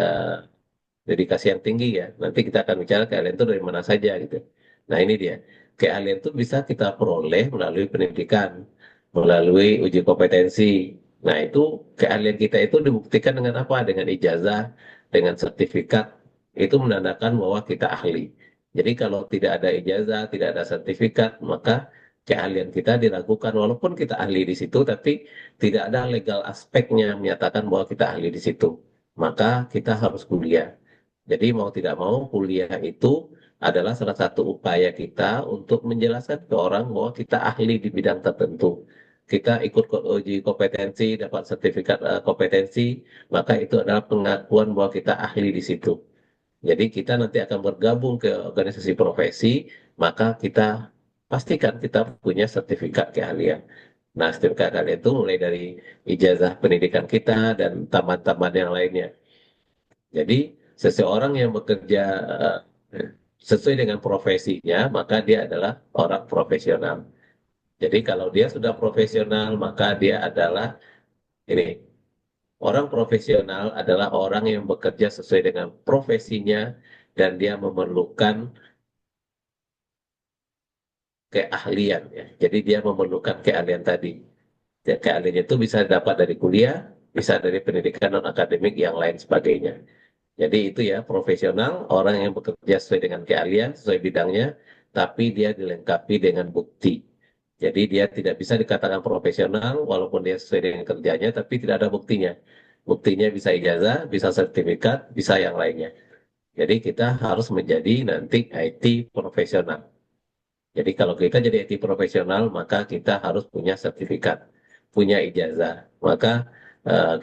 dedikasi yang tinggi ya. Nanti kita akan bicara keahlian itu dari mana saja gitu. Nah ini dia. Keahlian itu bisa kita peroleh melalui pendidikan, melalui uji kompetensi. Nah itu keahlian kita itu dibuktikan dengan apa? Dengan ijazah, dengan sertifikat. Itu menandakan bahwa kita ahli. Jadi kalau tidak ada ijazah, tidak ada sertifikat, maka keahlian kita diragukan. Walaupun kita ahli di situ, tapi tidak ada legal aspeknya menyatakan bahwa kita ahli di situ. Maka kita harus kuliah. Jadi mau tidak mau kuliah itu adalah salah satu upaya kita untuk menjelaskan ke orang bahwa kita ahli di bidang tertentu. Kita ikut uji kompetensi, dapat sertifikat kompetensi, maka itu adalah pengakuan bahwa kita ahli di situ. Jadi kita nanti akan bergabung ke organisasi profesi, maka kita pastikan kita punya sertifikat keahlian. Nah, sertifikat keahlian itu mulai dari ijazah pendidikan kita dan taman-taman yang lainnya. Jadi seseorang yang bekerja sesuai dengan profesinya, maka dia adalah orang profesional. Jadi kalau dia sudah profesional, maka dia adalah ini. Orang profesional adalah orang yang bekerja sesuai dengan profesinya dan dia memerlukan keahlian ya. Jadi dia memerlukan keahlian tadi. Ya, keahliannya itu bisa dapat dari kuliah, bisa dari pendidikan non akademik yang lain sebagainya. Jadi itu ya profesional, orang yang bekerja sesuai dengan keahlian, sesuai bidangnya, tapi dia dilengkapi dengan bukti. Jadi dia tidak bisa dikatakan profesional walaupun dia sesuai dengan kerjanya, tapi tidak ada buktinya. Buktinya bisa ijazah, bisa sertifikat, bisa yang lainnya. Jadi kita harus menjadi nanti IT profesional. Jadi kalau kita jadi IT profesional, maka kita harus punya sertifikat, punya ijazah. Maka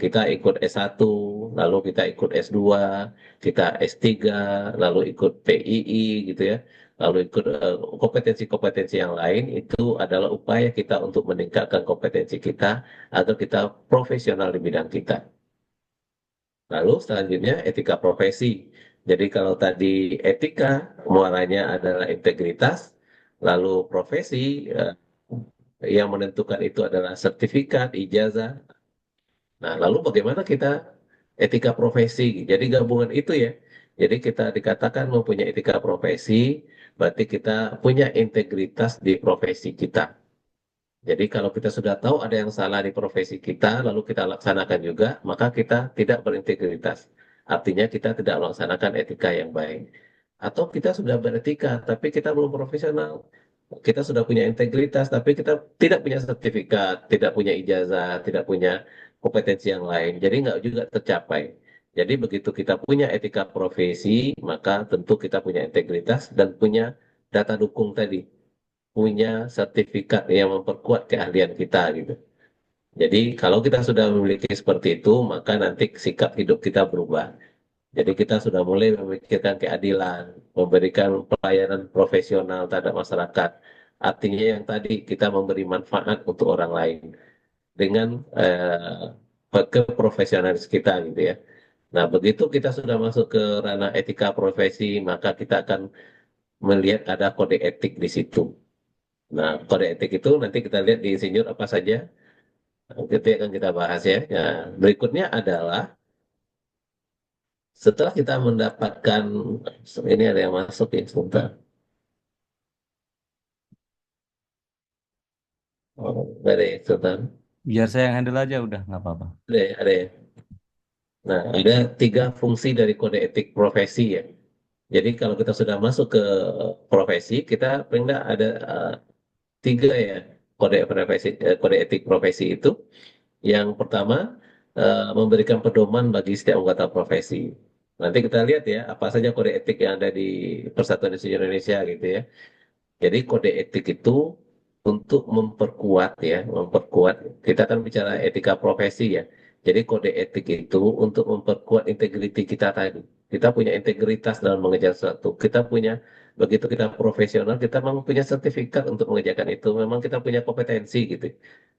kita ikut S1, lalu kita ikut S2, kita S3, lalu ikut PII gitu ya. Lalu ikut kompetensi-kompetensi yang lain itu adalah upaya kita untuk meningkatkan kompetensi kita agar kita profesional di bidang kita. Lalu selanjutnya etika profesi. Jadi kalau tadi etika muaranya adalah integritas, lalu profesi yang menentukan itu adalah sertifikat, ijazah. Nah, lalu bagaimana kita etika profesi? Jadi gabungan itu ya. Jadi kita dikatakan mempunyai etika profesi, berarti kita punya integritas di profesi kita. Jadi kalau kita sudah tahu ada yang salah di profesi kita, lalu kita laksanakan juga, maka kita tidak berintegritas. Artinya kita tidak melaksanakan etika yang baik. Atau kita sudah beretika, tapi kita belum profesional. Kita sudah punya integritas, tapi kita tidak punya sertifikat, tidak punya ijazah, tidak punya kompetensi yang lain. Jadi nggak juga tercapai. Jadi begitu kita punya etika profesi, maka tentu kita punya integritas dan punya data dukung tadi, punya sertifikat yang memperkuat keahlian kita gitu. Jadi kalau kita sudah memiliki seperti itu, maka nanti sikap hidup kita berubah. Jadi kita sudah mulai memikirkan keadilan, memberikan pelayanan profesional terhadap masyarakat. Artinya yang tadi kita memberi manfaat untuk orang lain dengan keprofesionalis kita gitu ya. Nah, begitu kita sudah masuk ke ranah etika profesi, maka kita akan melihat ada kode etik di situ. Nah, kode etik itu nanti kita lihat di insinyur apa saja. Itu akan kita bahas ya. Nah, berikutnya adalah setelah kita mendapatkan ini ada yang masuk ya sebentar. Oh, ada ya sebentar. Biar saya yang handle aja udah nggak apa-apa. Ada ya. Nah, ada tiga fungsi dari kode etik profesi ya. Jadi kalau kita sudah masuk ke profesi, kita paling nggak ada tiga ya kode etik profesi itu yang pertama memberikan pedoman bagi setiap anggota profesi. Nanti kita lihat ya apa saja kode etik yang ada di Persatuan Insinyur Indonesia gitu ya. Jadi kode etik itu untuk memperkuat ya, memperkuat. Kita kan bicara etika profesi ya. Jadi kode etik itu untuk memperkuat integriti kita tadi. Kita punya integritas dalam mengejar sesuatu. Kita punya, begitu kita profesional, kita memang punya sertifikat untuk mengerjakan itu. Memang kita punya kompetensi gitu.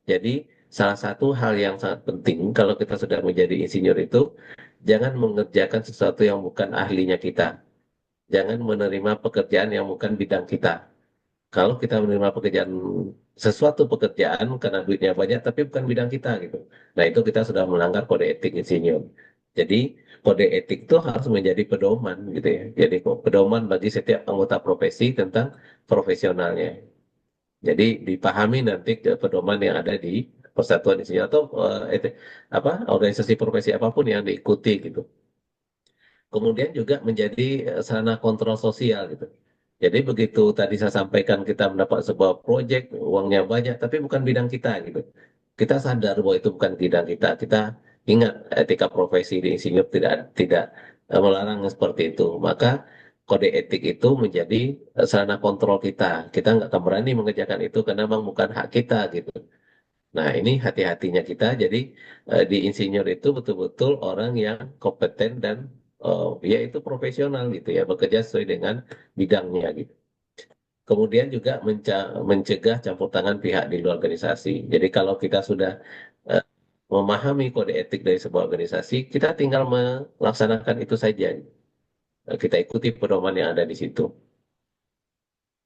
Jadi salah satu hal yang sangat penting kalau kita sudah menjadi insinyur itu, jangan mengerjakan sesuatu yang bukan ahlinya kita. Jangan menerima pekerjaan yang bukan bidang kita. Kalau kita menerima pekerjaan, sesuatu pekerjaan karena duitnya banyak tapi bukan bidang kita gitu. Nah, itu kita sudah melanggar kode etik insinyur. Jadi kode etik itu harus menjadi pedoman gitu ya. Jadi pedoman bagi setiap anggota profesi tentang profesionalnya. Jadi dipahami nanti ke pedoman yang ada di Persatuan Insinyur atau apa organisasi profesi apapun yang diikuti gitu. Kemudian juga menjadi sarana kontrol sosial gitu. Jadi begitu tadi saya sampaikan kita mendapat sebuah proyek, uangnya banyak, tapi bukan bidang kita gitu. Kita sadar bahwa itu bukan bidang kita. Kita ingat etika profesi di insinyur tidak tidak melarang seperti itu. Maka kode etik itu menjadi sarana kontrol kita. Kita nggak akan berani mengerjakan itu karena memang bukan hak kita gitu. Nah, ini hati-hatinya kita. Jadi di insinyur itu betul-betul orang yang kompeten dan ya itu profesional gitu ya, bekerja sesuai dengan bidangnya gitu. Kemudian juga mencegah campur tangan pihak di luar organisasi. Jadi kalau kita sudah eh, memahami kode etik dari sebuah organisasi, kita tinggal melaksanakan itu saja. Kita ikuti pedoman yang ada di situ.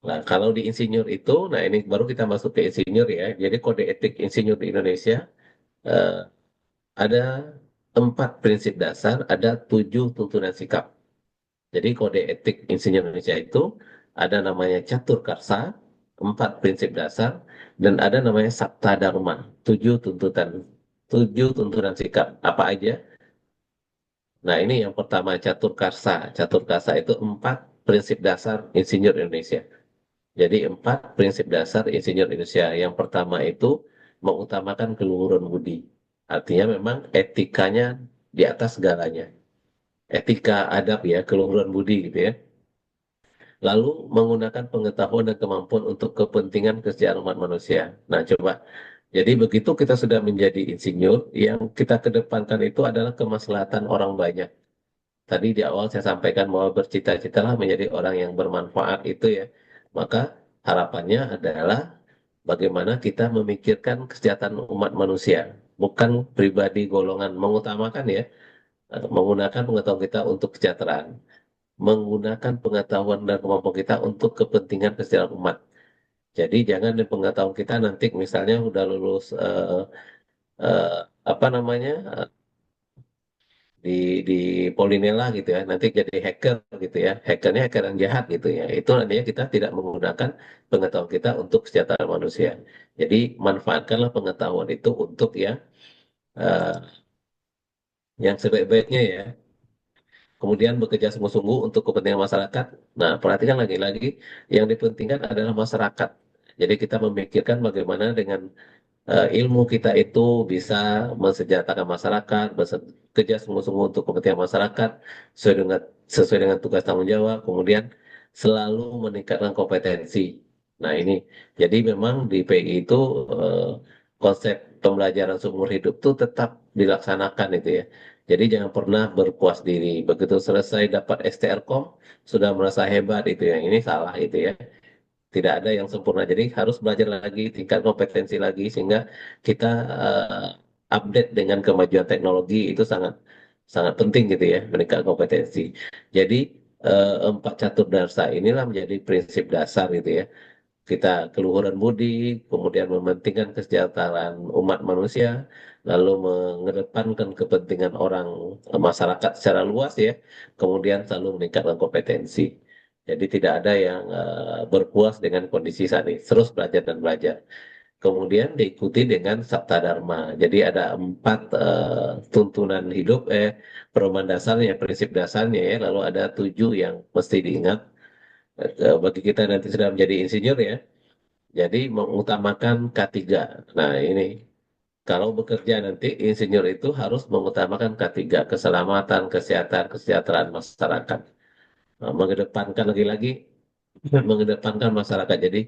Nah, kalau di insinyur itu, nah ini baru kita masuk ke insinyur ya. Jadi kode etik insinyur di Indonesia eh, ada 4 prinsip dasar, ada 7 tuntunan sikap. Jadi kode etik insinyur Indonesia itu ada namanya catur karsa, 4 prinsip dasar, dan ada namanya sabta dharma, 7 tuntutan, 7 tuntunan sikap. Apa aja? Nah ini yang pertama catur karsa. Catur karsa itu 4 prinsip dasar insinyur Indonesia. Jadi 4 prinsip dasar insinyur Indonesia. Yang pertama itu mengutamakan keluhuran budi. Artinya memang etikanya di atas segalanya. Etika adab ya, keluhuran budi gitu ya. Lalu menggunakan pengetahuan dan kemampuan untuk kepentingan kesejahteraan umat manusia. Nah, coba. Jadi begitu kita sudah menjadi insinyur, yang kita kedepankan itu adalah kemaslahatan orang banyak. Tadi di awal saya sampaikan bahwa bercita-citalah menjadi orang yang bermanfaat itu ya. Maka harapannya adalah bagaimana kita memikirkan kesejahteraan umat manusia, bukan pribadi golongan, mengutamakan ya, atau menggunakan pengetahuan kita untuk kesejahteraan, menggunakan pengetahuan dan kemampuan kita untuk kepentingan kesejahteraan umat. Jadi jangan di pengetahuan kita nanti misalnya udah lulus eh, apa namanya di di Polinela gitu ya, nanti jadi hacker gitu ya, hackernya hacker yang jahat gitu ya. Itu nantinya kita tidak menggunakan pengetahuan kita untuk kesejahteraan manusia. Jadi manfaatkanlah pengetahuan itu untuk eh, yang sebaik-baiknya ya. Kemudian bekerja sungguh-sungguh untuk kepentingan masyarakat. Nah, perhatikan lagi-lagi yang dipentingkan adalah masyarakat. Jadi kita memikirkan bagaimana dengan ilmu kita itu bisa mensejahterakan masyarakat, bekerja sungguh-sungguh untuk kepentingan masyarakat sesuai dengan tugas tanggung jawab, kemudian selalu meningkatkan kompetensi. Nah, ini jadi memang di PI itu eh, konsep pembelajaran seumur hidup itu tetap dilaksanakan itu ya. Jadi jangan pernah berpuas diri. Begitu selesai dapat STRKOM sudah merasa hebat itu yang ini salah itu ya. Tidak ada yang sempurna. Jadi harus belajar lagi, tingkat kompetensi lagi sehingga kita update dengan kemajuan teknologi itu sangat sangat penting gitu ya, meningkat kompetensi. Jadi 4 catur darsa inilah menjadi prinsip dasar gitu ya. Kita keluhuran budi, kemudian mementingkan kesejahteraan umat manusia, lalu mengedepankan kepentingan orang masyarakat secara luas ya, kemudian selalu meningkatkan kompetensi. Jadi tidak ada yang berpuas dengan kondisi saat ini, terus belajar dan belajar. Kemudian diikuti dengan Sabta Dharma. Jadi ada 4 tuntunan hidup, perubahan dasarnya, prinsip dasarnya ya, lalu ada 7 yang mesti diingat. Bagi kita nanti sudah menjadi insinyur ya, Jadi mengutamakan K3. Nah, ini kalau bekerja nanti insinyur itu harus mengutamakan K3, keselamatan, kesehatan, kesejahteraan masyarakat. Mengedepankan lagi-lagi mengedepankan masyarakat. Jadi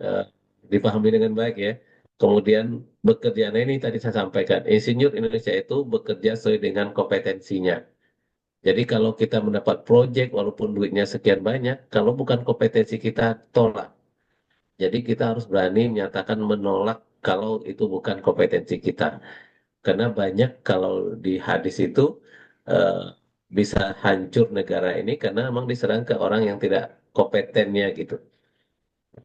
eh, dipahami dengan baik ya. Kemudian bekerja, nah ini tadi saya sampaikan, insinyur Indonesia itu bekerja sesuai dengan kompetensinya. Jadi kalau kita mendapat proyek walaupun duitnya sekian banyak, kalau bukan kompetensi kita tolak. Jadi kita harus berani menyatakan menolak kalau itu bukan kompetensi kita. Karena banyak kalau di hadis itu eh, bisa hancur negara ini karena memang diserang ke orang yang tidak kompetennya gitu.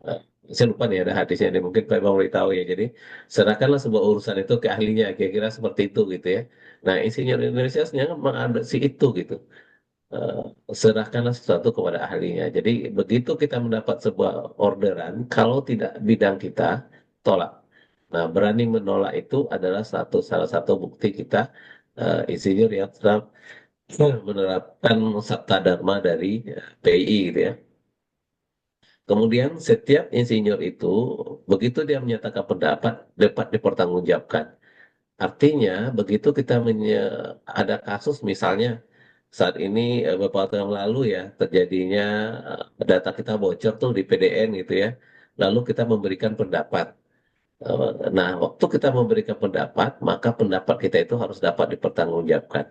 Eh, saya lupa nih ada hadisnya nih, mungkin Pak Imam tahu ya. Jadi serahkanlah sebuah urusan itu ke ahlinya, kira-kira seperti itu gitu ya. Nah, insinyur Indonesia sebenarnya mengadopsi itu gitu. Eh, Serahkanlah sesuatu kepada ahlinya. Jadi begitu kita mendapat sebuah orderan, kalau tidak bidang kita, tolak. Nah, berani menolak itu adalah salah satu bukti kita insinyur yang telah menerapkan sabta dharma dari PI gitu ya. Kemudian setiap insinyur itu begitu dia menyatakan pendapat dapat dipertanggungjawabkan. Artinya begitu kita ada kasus misalnya saat ini beberapa tahun yang lalu ya terjadinya data kita bocor tuh di PDN gitu ya. Lalu kita memberikan pendapat. Nah, waktu kita memberikan pendapat, maka pendapat kita itu harus dapat dipertanggungjawabkan.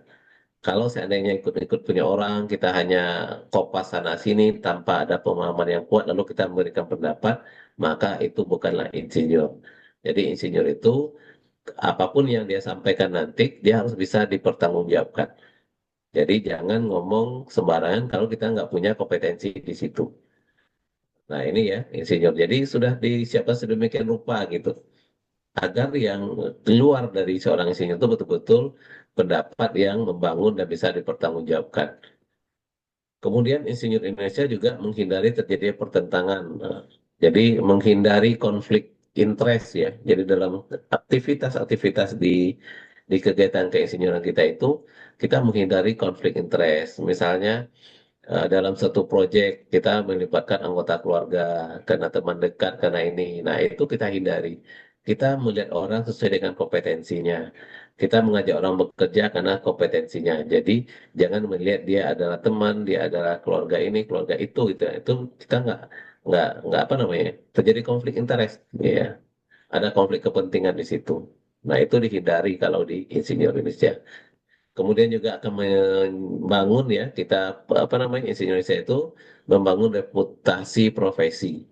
Kalau seandainya ikut-ikut punya orang, kita hanya kopas sana sini tanpa ada pemahaman yang kuat, lalu kita memberikan pendapat, maka itu bukanlah insinyur. Jadi insinyur itu apapun yang dia sampaikan nanti, dia harus bisa dipertanggungjawabkan. Jadi jangan ngomong sembarangan kalau kita nggak punya kompetensi di situ. Nah ini ya insinyur. Jadi sudah disiapkan sedemikian rupa gitu. Agar yang keluar dari seorang insinyur itu betul-betul pendapat yang membangun dan bisa dipertanggungjawabkan. Kemudian insinyur Indonesia juga menghindari terjadi pertentangan. Jadi menghindari konflik interest ya. Jadi dalam aktivitas-aktivitas di kegiatan keinsinyuran kita itu kita menghindari konflik interest. Misalnya dalam satu proyek kita melibatkan anggota keluarga karena teman dekat karena ini. Nah, itu kita hindari. Kita melihat orang sesuai dengan kompetensinya. Kita mengajak orang bekerja karena kompetensinya. Jadi jangan melihat dia adalah teman, dia adalah keluarga ini, keluarga itu gitu. Itu kita nggak apa namanya terjadi konflik interest. Ya, ada konflik kepentingan di situ. Nah, itu dihindari kalau di insinyur Indonesia. Kemudian juga akan membangun ya kita apa namanya insinyur Indonesia itu membangun reputasi profesi.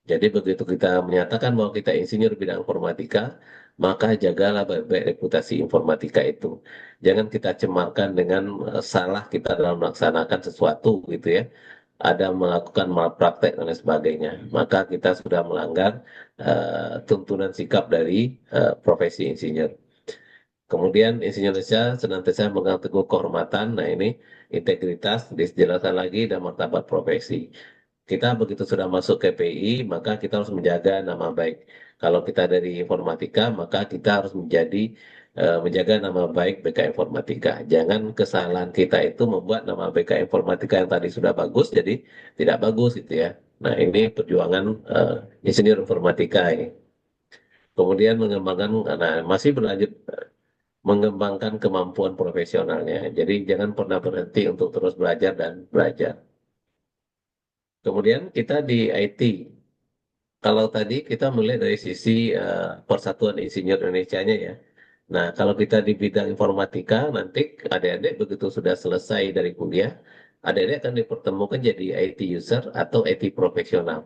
Jadi begitu kita menyatakan bahwa kita insinyur bidang informatika, maka jagalah baik-baik reputasi informatika itu. Jangan kita cemarkan dengan salah kita dalam melaksanakan sesuatu gitu ya. Ada melakukan malpraktek dan lain sebagainya. Maka kita sudah melanggar tuntunan sikap dari profesi insinyur. Kemudian insinyur Indonesia senantiasa memegang teguh kehormatan. Nah ini integritas dijelaskan lagi dan martabat profesi. Kita begitu sudah masuk ke PI, maka kita harus menjaga nama baik. Kalau kita dari informatika, maka kita harus menjaga nama baik BK Informatika. Jangan kesalahan kita itu membuat nama BK Informatika yang tadi sudah bagus jadi tidak bagus gitu ya. Nah ini perjuangan insinyur informatika ini. Kemudian nah, masih berlanjut mengembangkan kemampuan profesionalnya. Jadi jangan pernah berhenti untuk terus belajar dan belajar. Kemudian kita di IT. Kalau tadi kita melihat dari sisi Persatuan Insinyur Indonesia-nya ya. Nah, kalau kita di bidang informatika, nanti adik-adik begitu sudah selesai dari kuliah, adik-adik akan dipertemukan jadi IT user atau IT profesional.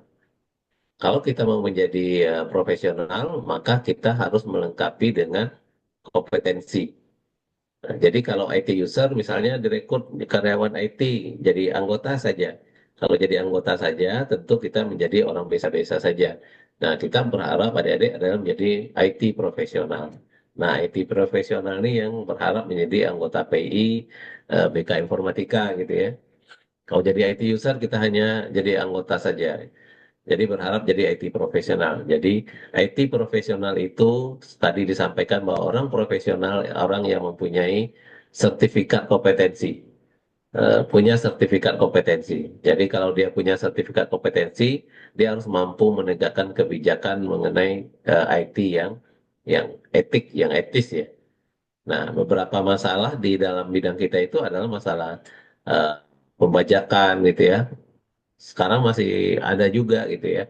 Kalau kita mau menjadi profesional, maka kita harus melengkapi dengan kompetensi. Nah, jadi kalau IT user misalnya direkrut karyawan IT jadi anggota saja. Kalau jadi anggota saja tentu kita menjadi orang biasa-biasa saja. Nah, kita berharap adik-adik adalah menjadi IT profesional. Nah, IT profesional ini yang berharap menjadi anggota PI, BK Informatika gitu ya. Kalau jadi IT user kita hanya jadi anggota saja. Jadi berharap jadi IT profesional. Jadi IT profesional itu tadi disampaikan bahwa orang profesional orang yang mempunyai sertifikat kompetensi. punya sertifikat kompetensi. Jadi kalau dia punya sertifikat kompetensi, dia harus mampu menegakkan kebijakan mengenai IT yang etik, yang etis ya. Nah, beberapa masalah di dalam bidang kita itu adalah masalah eh, pembajakan gitu ya. Sekarang masih ada juga gitu ya.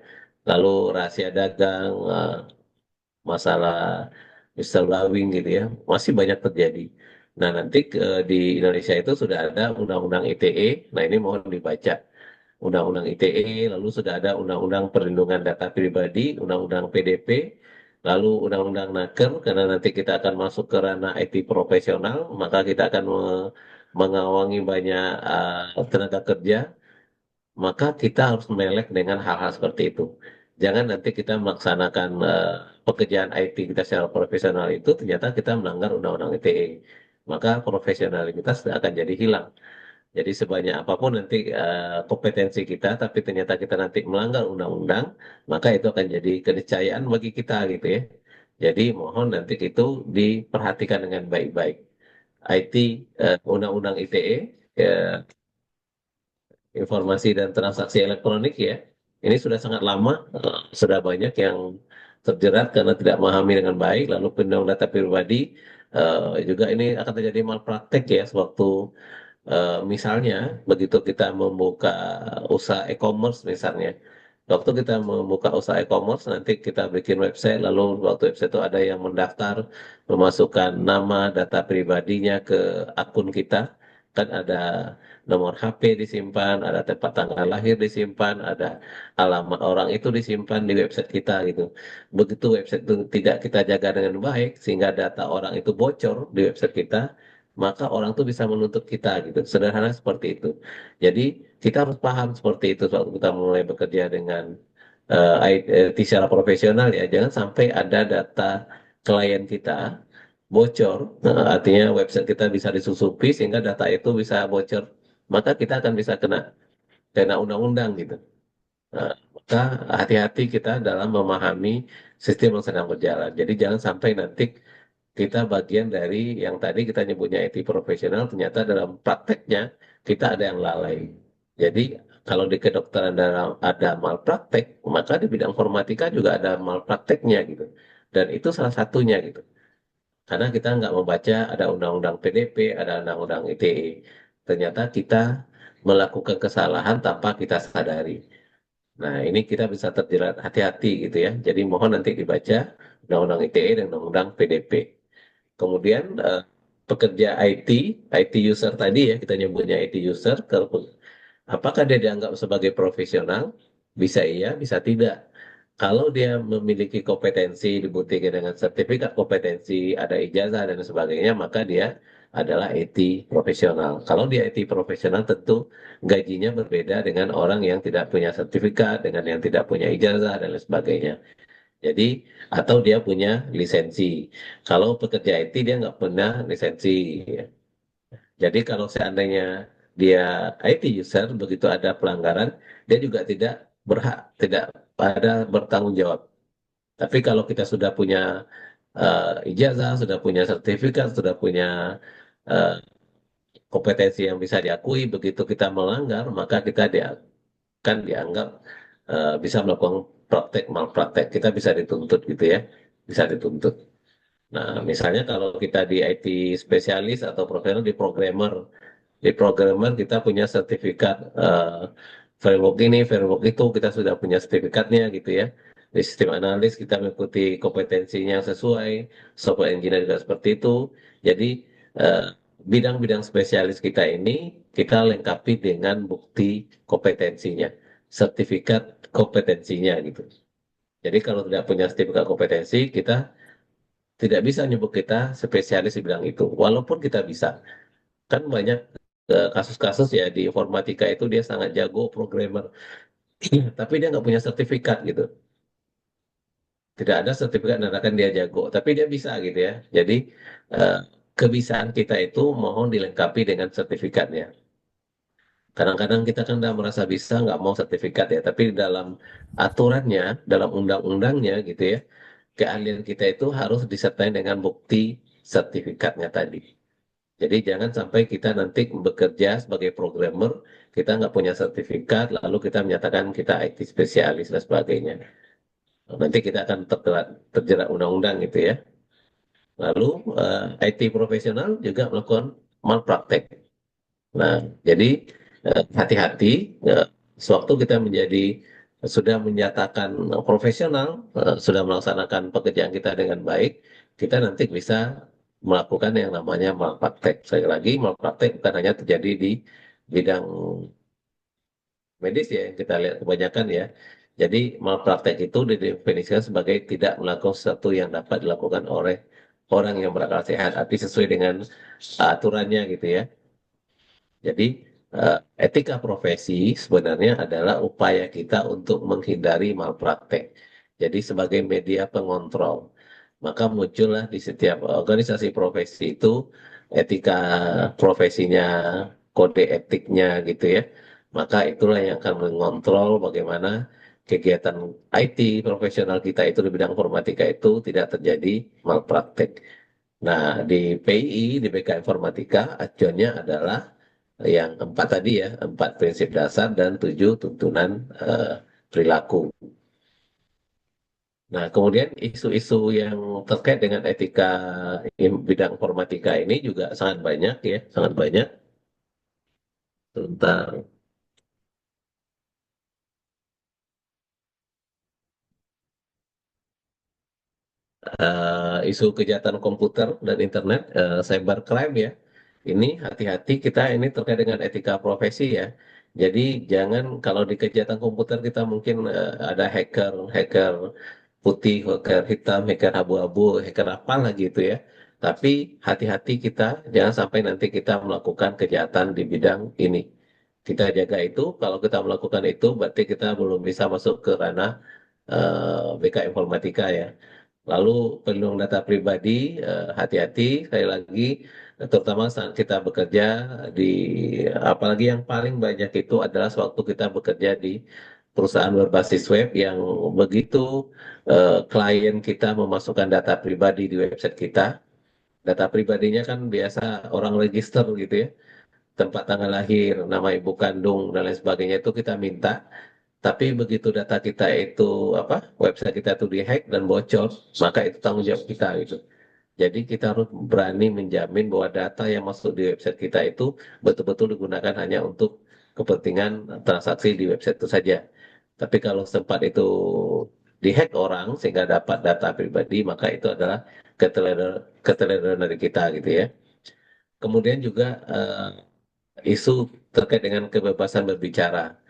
Lalu rahasia dagang, masalah whistleblowing gitu ya, masih banyak terjadi. Nah, nanti di Indonesia itu sudah ada Undang-Undang ITE. Nah, ini mohon dibaca. Undang-Undang ITE, lalu sudah ada Undang-Undang Perlindungan Data Pribadi, Undang-Undang PDP, lalu Undang-Undang Naker, karena nanti kita akan masuk ke ranah IT profesional, maka kita akan mengawangi banyak tenaga kerja, maka kita harus melek dengan hal-hal seperti itu. Jangan nanti kita melaksanakan pekerjaan IT kita secara profesional itu ternyata kita melanggar Undang-Undang ITE. Maka profesionalitas akan jadi hilang. Jadi sebanyak apapun nanti kompetensi kita, tapi ternyata kita nanti melanggar undang-undang, maka itu akan jadi keniscayaan bagi kita gitu ya. Jadi mohon nanti itu diperhatikan dengan baik-baik. IT, undang-undang ITE, informasi dan transaksi elektronik ya, ini sudah sangat lama, sudah banyak yang terjerat karena tidak memahami dengan baik. Lalu perlindungan data pribadi juga ini akan terjadi malpraktek ya, sewaktu misalnya begitu kita membuka usaha e-commerce misalnya, waktu kita membuka usaha e-commerce nanti kita bikin website, lalu waktu website itu ada yang mendaftar memasukkan nama data pribadinya ke akun kita, kan ada nomor HP disimpan, ada tempat tanggal lahir disimpan, ada alamat orang itu disimpan di website kita gitu. Begitu website itu tidak kita jaga dengan baik sehingga data orang itu bocor di website kita, maka orang tuh bisa menuntut kita gitu. Sederhana seperti itu. Jadi kita harus paham seperti itu saat kita mulai bekerja dengan IT secara profesional ya. Jangan sampai ada data klien kita bocor, artinya website kita bisa disusupi sehingga data itu bisa bocor, maka kita akan bisa kena kena undang-undang gitu. Maka hati-hati kita dalam memahami sistem yang sedang berjalan. Jadi jangan sampai nanti kita bagian dari yang tadi kita nyebutnya IT profesional, ternyata dalam prakteknya kita ada yang lalai. Jadi kalau di kedokteran ada malpraktek, maka di bidang informatika juga ada malprakteknya gitu. Dan itu salah satunya gitu. Karena kita nggak membaca ada undang-undang PDP, ada undang-undang ITE. Ternyata kita melakukan kesalahan tanpa kita sadari. Nah, ini kita bisa terjerat, hati-hati gitu ya. Jadi mohon nanti dibaca undang-undang ITE dan undang-undang PDP. Kemudian pekerja IT user tadi ya, kita nyebutnya IT user, apakah dia dianggap sebagai profesional? Bisa iya, bisa tidak. Kalau dia memiliki kompetensi, dibuktikan dengan sertifikat kompetensi, ada ijazah dan sebagainya, maka dia adalah IT profesional. Kalau dia IT profesional, tentu gajinya berbeda dengan orang yang tidak punya sertifikat, dengan yang tidak punya ijazah dan lain sebagainya. Jadi, atau dia punya lisensi. Kalau pekerja IT dia nggak punya lisensi. Jadi kalau seandainya dia IT user, begitu ada pelanggaran, dia juga tidak berhak, tidak ada bertanggung jawab. Tapi kalau kita sudah punya ijazah, sudah punya sertifikat, sudah punya eh, kompetensi yang bisa diakui, begitu kita melanggar, maka kita akan dianggap bisa melakukan praktek malpraktek. Kita bisa dituntut gitu ya, bisa dituntut. Nah, misalnya kalau kita di IT spesialis atau profesional di programmer, kita punya sertifikat framework ini, framework itu, kita sudah punya sertifikatnya gitu ya. Di sistem analis kita mengikuti kompetensinya yang sesuai, software engineer juga seperti itu. Jadi eh, bidang-bidang spesialis kita ini kita lengkapi dengan bukti kompetensinya, sertifikat kompetensinya gitu. Jadi kalau tidak punya sertifikat kompetensi, kita tidak bisa nyebut kita spesialis di bidang itu. Walaupun kita bisa. Kan banyak kasus-kasus ya di informatika itu dia sangat jago programmer, tapi dia nggak punya sertifikat gitu. Tidak ada sertifikat menandakan dia jago, tapi dia bisa gitu ya. Jadi eh, kebisaan kita itu mohon dilengkapi dengan sertifikatnya. Kadang-kadang kita kan udah merasa bisa nggak mau sertifikat ya, tapi dalam aturannya, dalam undang-undangnya gitu ya, keahlian kita itu harus disertai dengan bukti sertifikatnya tadi. Jadi jangan sampai kita nanti bekerja sebagai programmer, kita nggak punya sertifikat, lalu kita menyatakan kita IT spesialis dan sebagainya. Nanti kita akan terjerat undang-undang gitu ya. Lalu IT profesional juga melakukan malpraktek. Nah, jadi hati-hati sewaktu kita sudah menyatakan profesional, sudah melaksanakan pekerjaan kita dengan baik, kita nanti bisa melakukan yang namanya malpraktek. Sekali lagi, malpraktek bukan hanya terjadi di bidang medis ya, yang kita lihat kebanyakan ya. Jadi malpraktek itu didefinisikan sebagai tidak melakukan sesuatu yang dapat dilakukan oleh orang yang berakal sehat, arti sesuai dengan aturannya gitu ya. Jadi etika profesi sebenarnya adalah upaya kita untuk menghindari malpraktek. Jadi sebagai media pengontrol, maka muncullah di setiap organisasi profesi itu etika profesinya, kode etiknya gitu ya. Maka itulah yang akan mengontrol bagaimana kegiatan IT profesional kita itu di bidang informatika itu tidak terjadi malpraktek. Nah, di PI, di BK Informatika, acuannya adalah yang 4 tadi ya, 4 prinsip dasar dan 7 tuntunan perilaku. Nah, kemudian isu-isu yang terkait dengan etika bidang informatika ini juga sangat banyak ya, sangat banyak tentang isu kejahatan komputer dan internet, cybercrime ya. Ini hati-hati kita ini terkait dengan etika profesi ya. Jadi jangan kalau di kejahatan komputer kita mungkin ada hacker putih, hacker hitam, hacker abu-abu, hacker apa lah gitu ya. Tapi hati-hati kita jangan sampai nanti kita melakukan kejahatan di bidang ini. Kita jaga itu, kalau kita melakukan itu berarti kita belum bisa masuk ke ranah BK Informatika ya. Lalu perlindungan data pribadi, hati-hati sekali lagi, terutama saat kita bekerja di, apalagi yang paling banyak itu adalah sewaktu kita bekerja di perusahaan berbasis web yang begitu klien kita memasukkan data pribadi di website kita, data pribadinya kan biasa orang register gitu ya, tempat tanggal lahir, nama ibu kandung dan lain sebagainya itu kita minta. Tapi begitu data kita itu apa website kita itu dihack dan bocor, maka itu tanggung jawab kita gitu. Jadi kita harus berani menjamin bahwa data yang masuk di website kita itu betul-betul digunakan hanya untuk kepentingan transaksi di website itu saja. Tapi kalau sempat itu dihack orang sehingga dapat data pribadi, maka itu adalah keteledoran dari kita gitu ya. Kemudian juga isu terkait dengan kebebasan berbicara.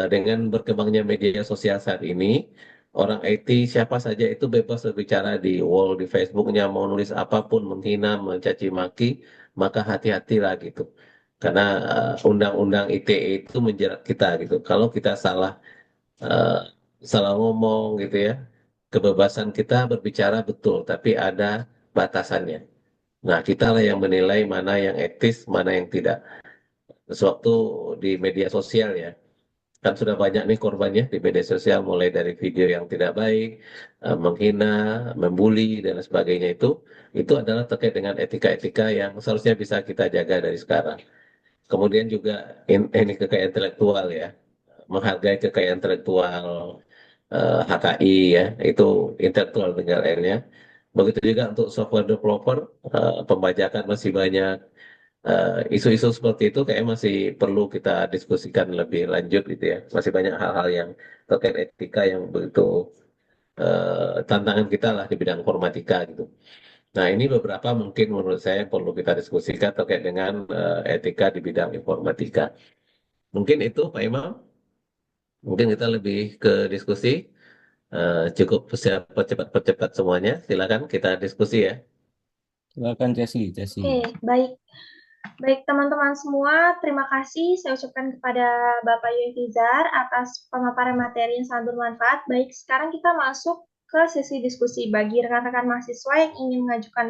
Dengan berkembangnya media sosial saat ini, orang IT siapa saja itu bebas berbicara di wall, di Facebooknya, mau nulis apapun, menghina, mencaci maki, maka hati-hatilah gitu. Karena undang-undang ITE itu menjerat kita gitu. Kalau kita eh, salah ngomong gitu ya, kebebasan kita berbicara betul, tapi ada batasannya. Nah, kita lah yang menilai mana yang etis, mana yang tidak. Sewaktu di media sosial ya, kan sudah banyak nih korbannya di media sosial mulai dari video yang tidak baik, menghina, membuli dan lain sebagainya itu adalah terkait dengan etika-etika yang seharusnya bisa kita jaga dari sekarang. Kemudian juga ini kekayaan intelektual ya, menghargai kekayaan intelektual HKI ya, itu intelektual negaranya. Begitu juga untuk software developer, pembajakan masih banyak. Isu-isu seperti itu kayak masih perlu kita diskusikan lebih lanjut gitu ya. Masih banyak hal-hal yang terkait etika yang begitu tantangan kita lah di bidang informatika gitu. Nah, ini beberapa mungkin menurut saya yang perlu kita diskusikan terkait dengan etika di bidang informatika. Mungkin itu Pak Imam, mungkin kita lebih ke diskusi. Cukup siap percepat-percepat semuanya. Silakan kita diskusi ya. Silakan Cesi. Oke, baik. Baik, teman-teman semua, terima kasih saya ucapkan kepada Bapak Yunifizar atas pemaparan materi yang sangat bermanfaat. Baik, sekarang kita masuk ke sesi diskusi. Bagi rekan-rekan mahasiswa yang ingin mengajukan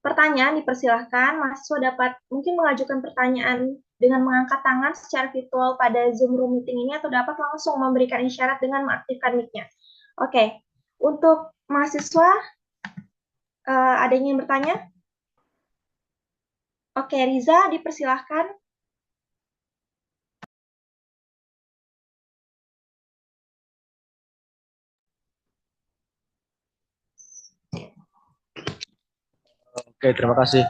pertanyaan, dipersilahkan. Mahasiswa dapat mungkin mengajukan pertanyaan dengan mengangkat tangan secara virtual pada Zoom Room Meeting ini atau dapat langsung memberikan isyarat dengan mengaktifkan mic-nya. Oke, untuk mahasiswa, ada yang ingin bertanya? Oke, Riza, dipersilahkan. Oke, terima kasih.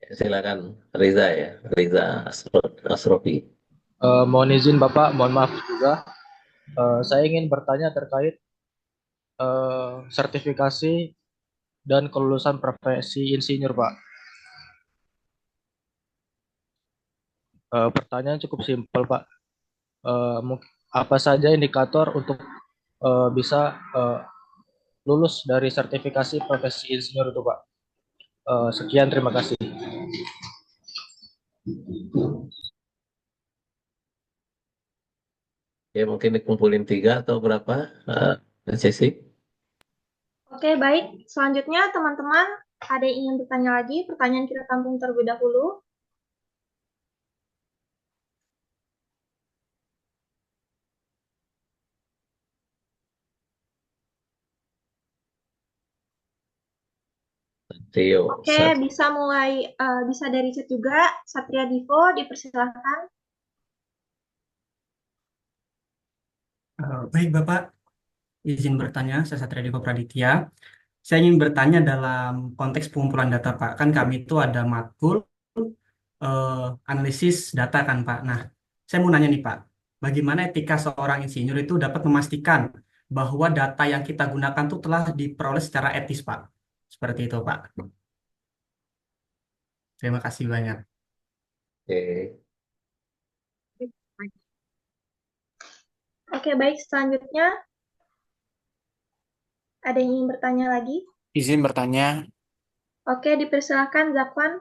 Silakan Riza ya, Riza Asrofi. Mohon izin Bapak, mohon maaf juga. Saya ingin bertanya terkait sertifikasi dan kelulusan profesi insinyur, Pak. Pertanyaan cukup simpel, Pak. Apa saja indikator untuk bisa lulus dari sertifikasi profesi insinyur itu, Pak? Sekian, terima kasih. Ya mungkin dikumpulin 3 atau berapa sesi? Oke, baik. Selanjutnya, teman-teman, ada yang ingin bertanya lagi? Pertanyaan kita tampung terlebih dahulu. Tio, Oke, bisa mulai, bisa dari chat juga. Satria Divo, dipersilakan. Baik, Bapak. Izin bertanya, saya Satria Diko Praditya. Saya ingin bertanya dalam konteks pengumpulan data, Pak. Kan kami itu ada matkul eh, analisis data kan, Pak. Nah, saya mau nanya nih, Pak. Bagaimana etika seorang insinyur itu dapat memastikan bahwa data yang kita gunakan itu telah diperoleh secara etis, Pak? Seperti itu, Pak. Terima kasih banyak. Oke. Oke, baik. Selanjutnya, ada yang ingin bertanya lagi? Izin bertanya, Oke, dipersilakan, Zakwan.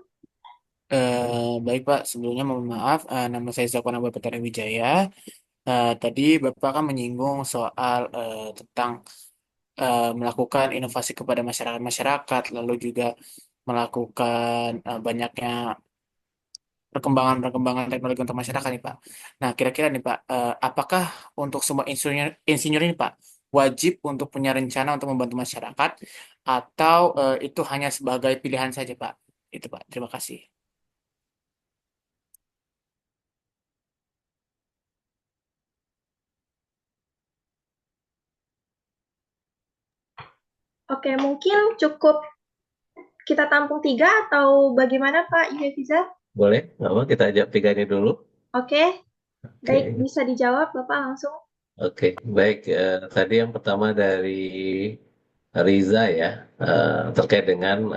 baik Pak, sebelumnya mohon maaf, nama saya Zakwan Abel Petara Wijaya. Tadi Bapak kan menyinggung soal tentang melakukan inovasi kepada masyarakat-masyarakat, lalu juga melakukan banyaknya perkembangan-perkembangan teknologi untuk masyarakat nih Pak. Nah, kira-kira nih Pak, apakah untuk semua insinyur ini Pak, wajib untuk punya rencana untuk membantu masyarakat, atau itu hanya sebagai pilihan saja Pak? Itu Pak, terima kasih. Oke, mungkin cukup kita tampung 3 atau bagaimana, Pak Yuhefiza? Boleh, nggak apa kita ajak 3 ini dulu. Oke, baik, Oke. bisa dijawab, Bapak langsung. Oke, baik. Tadi yang pertama dari Riza ya, terkait dengan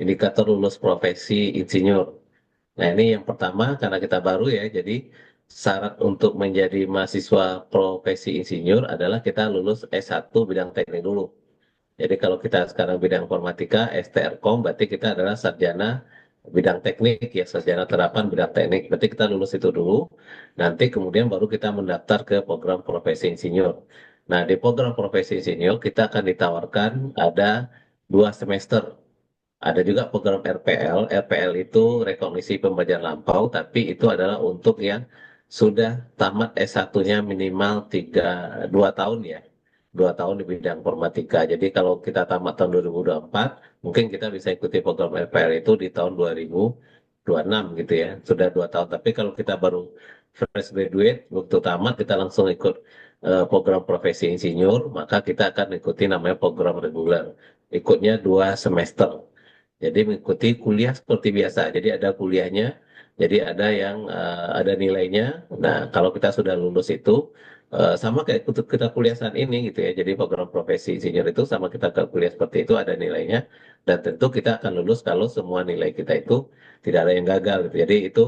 indikator lulus profesi insinyur. Nah, ini yang pertama karena kita baru ya, jadi syarat untuk menjadi mahasiswa profesi insinyur adalah kita lulus S1 bidang teknik dulu. Jadi kalau kita sekarang bidang informatika, STRKOM, berarti kita adalah sarjana bidang teknik ya, sarjana terapan bidang teknik. Berarti kita lulus itu dulu, nanti kemudian baru kita mendaftar ke program profesi insinyur. Nah, di program profesi insinyur kita akan ditawarkan ada 2 semester. Ada juga program RPL. RPL itu rekognisi pembelajaran lampau, tapi itu adalah untuk yang sudah tamat S1-nya minimal 2 tahun ya. 2 tahun di bidang informatika. Jadi kalau kita tamat tahun 2024, mungkin kita bisa ikuti program RPL itu di tahun 2026 gitu ya. Sudah 2 tahun. Tapi kalau kita baru fresh graduate, waktu tamat kita langsung ikut program profesi insinyur, maka kita akan ikuti namanya program reguler. Ikutnya 2 semester. Jadi mengikuti kuliah seperti biasa. Jadi ada kuliahnya, jadi ada yang ada nilainya. Nah, kalau kita sudah lulus itu sama kayak kita kuliah saat ini gitu ya. Jadi program profesi insinyur itu sama kita ke kuliah seperti itu ada nilainya. Dan tentu kita akan lulus kalau semua nilai kita itu tidak ada yang gagal gitu. Jadi itu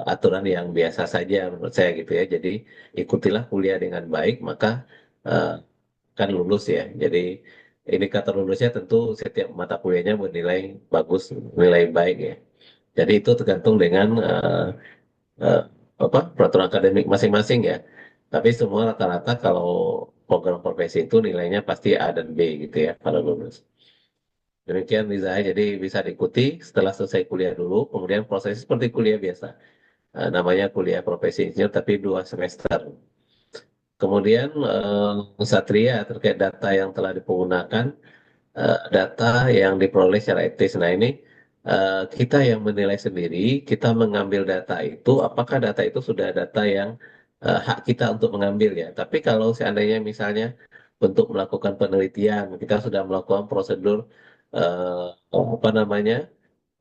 aturan yang biasa saja menurut saya gitu ya. Jadi ikutilah kuliah dengan baik, maka eh, kan lulus ya. Jadi indikator lulusnya tentu setiap mata kuliahnya bernilai bagus, nilai baik ya. Jadi itu tergantung dengan eh, apa peraturan akademik masing-masing ya. Tapi semua rata-rata kalau program profesi itu nilainya pasti A dan B gitu ya kalau lulus. Demikian Riza, jadi bisa diikuti setelah selesai kuliah dulu, kemudian proses seperti kuliah biasa. Namanya kuliah profesi insinyur tapi 2 semester. Kemudian Satria terkait data yang telah dipergunakan, data yang diperoleh secara etis. Nah ini kita yang menilai sendiri, kita mengambil data itu, apakah data itu sudah data yang hak kita untuk mengambil ya. Tapi kalau seandainya misalnya untuk melakukan penelitian, kita sudah melakukan prosedur apa namanya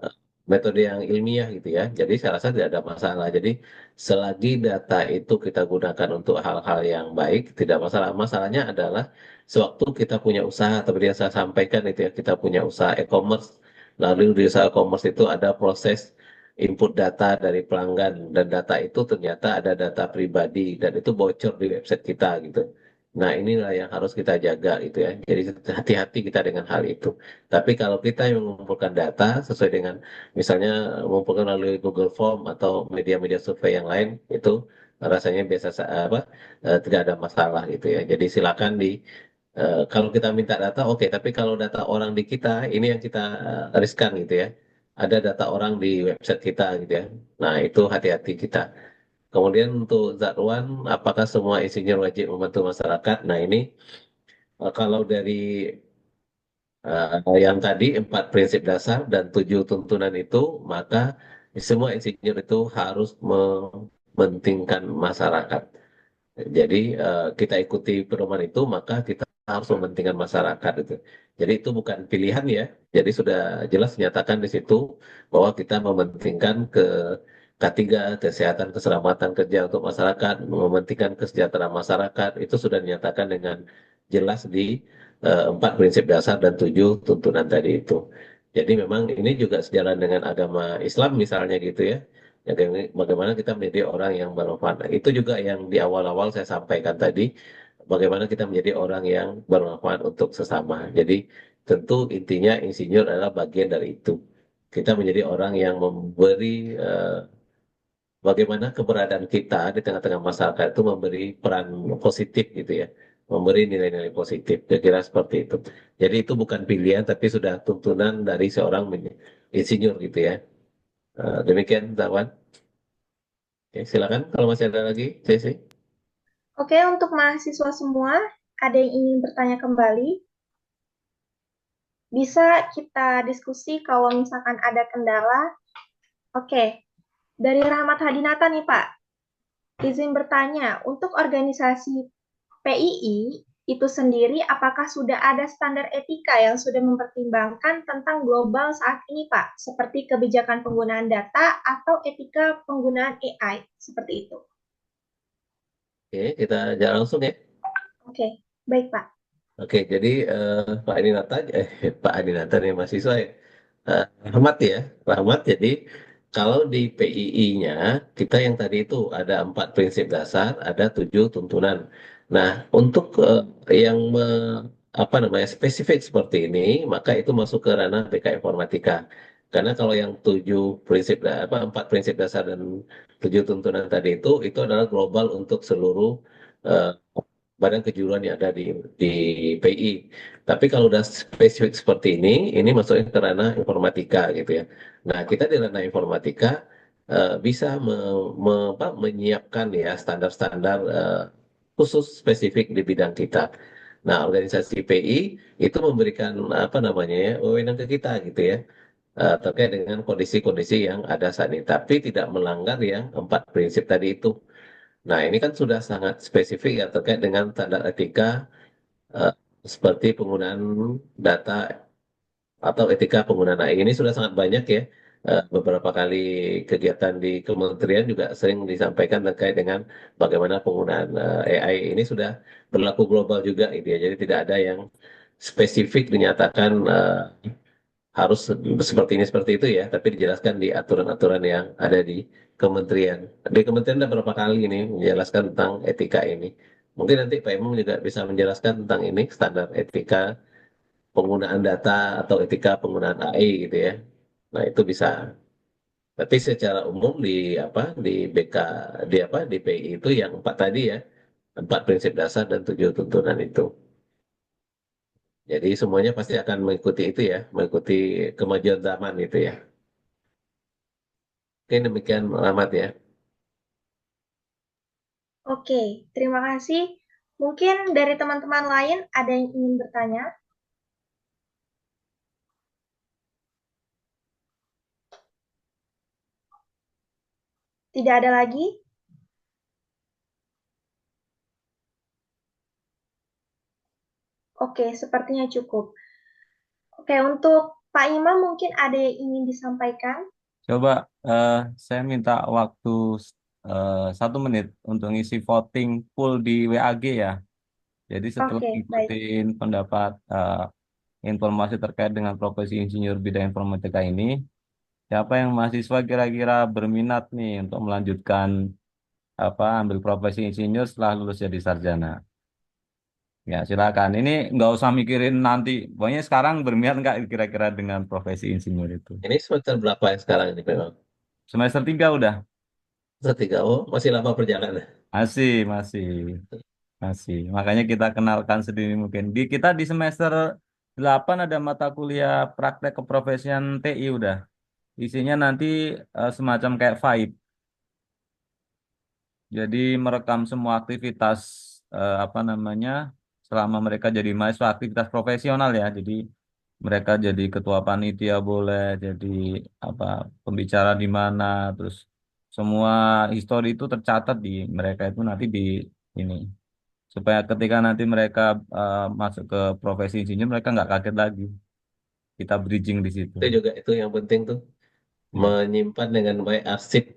eh, metode yang ilmiah gitu ya. Jadi saya rasa tidak ada masalah. Jadi selagi data itu kita gunakan untuk hal-hal yang baik, tidak masalah. Masalahnya adalah sewaktu kita punya usaha, seperti yang saya sampaikan itu ya, kita punya usaha e-commerce, lalu di usaha e-commerce itu ada proses input data dari pelanggan dan data itu ternyata ada data pribadi dan itu bocor di website kita gitu. Nah, inilah yang harus kita jaga gitu ya. Jadi hati-hati kita dengan hal itu. Tapi kalau kita yang mengumpulkan data sesuai dengan misalnya mengumpulkan melalui Google Form atau media-media survei yang lain itu rasanya biasa tidak ada masalah gitu ya. Jadi silakan kalau kita minta data oke, tapi kalau data orang di kita ini yang kita riskan gitu ya. Ada data orang di website kita gitu ya. Nah, itu hati-hati kita. Kemudian untuk Zatwan, apakah semua insinyur wajib membantu masyarakat? Nah, ini kalau dari yang tadi 4 prinsip dasar dan 7 tuntunan itu, maka semua insinyur itu harus mementingkan masyarakat. Jadi kita ikuti pedoman itu, maka kita harus mementingkan masyarakat itu. Jadi itu bukan pilihan ya. Jadi sudah jelas dinyatakan di situ bahwa kita mementingkan K3, kesehatan, keselamatan kerja untuk masyarakat, mementingkan kesejahteraan masyarakat, itu sudah dinyatakan dengan jelas di 4 prinsip dasar dan 7 tuntunan tadi itu. Jadi memang ini juga sejalan dengan agama Islam misalnya gitu ya. Jadi bagaimana kita menjadi orang yang bermanfaat. Nah, itu juga yang di awal-awal saya sampaikan tadi, bagaimana kita menjadi orang yang bermanfaat untuk sesama. Jadi tentu intinya insinyur adalah bagian dari itu. Kita menjadi orang yang memberi bagaimana keberadaan kita di tengah-tengah masyarakat itu memberi peran positif gitu ya, memberi nilai-nilai positif. Kira-kira seperti itu. Jadi itu bukan pilihan tapi sudah tuntunan dari seorang insinyur gitu ya. Demikian, Tawan. Oke, silakan kalau masih ada lagi, Ceci. Oke, untuk mahasiswa semua, ada yang ingin bertanya kembali? Bisa kita diskusi kalau misalkan ada kendala. Oke, dari Rahmat Hadinata nih Pak, izin bertanya, untuk organisasi PII itu sendiri, apakah sudah ada standar etika yang sudah mempertimbangkan tentang global saat ini Pak, seperti kebijakan penggunaan data atau etika penggunaan AI, seperti itu? Oke, kita jalan langsung ya. Oke, baik Pak. Oke, jadi Pak Adinata, Pak Adinata nih mahasiswa ya. Rahmat ya, Rahmat. Jadi kalau di PII-nya kita yang tadi itu ada 4 prinsip dasar, ada 7 tuntunan. Nah, untuk apa namanya spesifik seperti ini, maka itu masuk ke ranah BK Informatika. Karena kalau yang 4 prinsip dasar dan 7 tuntunan tadi itu adalah global untuk seluruh eh, badan kejuruan yang ada di PI. Tapi kalau udah spesifik seperti ini masuknya ke ranah informatika gitu ya. Nah, kita di ranah informatika bisa menyiapkan ya standar-standar khusus spesifik di bidang kita. Nah, organisasi PI itu memberikan apa namanya ya wewenang ke kita gitu ya terkait dengan kondisi-kondisi yang ada saat ini, tapi tidak melanggar yang 4 prinsip tadi itu. Nah, ini kan sudah sangat spesifik ya terkait dengan standar etika eh, seperti penggunaan data atau etika penggunaan AI. Ini sudah sangat banyak ya. Beberapa kali kegiatan di kementerian juga sering disampaikan terkait dengan bagaimana penggunaan AI ini sudah berlaku global juga gitu ya. Jadi tidak ada yang spesifik dinyatakan harus seperti itu ya, tapi dijelaskan di aturan-aturan yang ada di kementerian. Di kementerian ada berapa kali ini menjelaskan tentang etika ini. Mungkin nanti Pak Imam juga bisa menjelaskan tentang ini standar etika penggunaan data atau etika penggunaan AI gitu ya. Nah itu bisa. Tapi secara umum di BK di PI itu yang 4 tadi ya, 4 prinsip dasar dan 7 tuntunan itu. Jadi semuanya pasti akan mengikuti itu ya, mengikuti kemajuan zaman itu ya. Oke, demikian Rahmat ya. Oke, terima kasih Mungkin dari teman-teman lain ada yang ingin bertanya? Tidak ada lagi? Oke, sepertinya cukup. Oke, untuk Pak Imam mungkin ada yang ingin disampaikan? Coba saya minta waktu 1 menit untuk ngisi voting full di WAG ya. Jadi setelah Oke, baik. ngikutin pendapat informasi terkait dengan profesi insinyur bidang informatika ini, siapa yang mahasiswa kira-kira berminat nih untuk melanjutkan ambil profesi insinyur setelah lulus jadi sarjana? Ya, silakan. Ini nggak usah mikirin nanti. Pokoknya sekarang berminat nggak kira-kira dengan profesi insinyur itu? Ini semester berapa yang sekarang ini memang? Semester 3 udah. Ketiga, oh masih lama perjalanan. Masih. Masih. Makanya kita kenalkan sedini mungkin. Kita di semester 8 ada mata kuliah praktek keprofesian TI udah. Isinya nanti semacam kayak vibe. Jadi merekam semua aktivitas selama mereka jadi mahasiswa aktivitas profesional ya. Jadi mereka jadi ketua panitia boleh, jadi apa pembicara di mana, terus semua histori itu tercatat di mereka itu nanti di ini supaya ketika nanti mereka masuk ke profesi insinyur mereka nggak kaget lagi. Kita bridging di situ. Itu juga itu yang penting tuh, Ya, menyimpan dengan baik arsip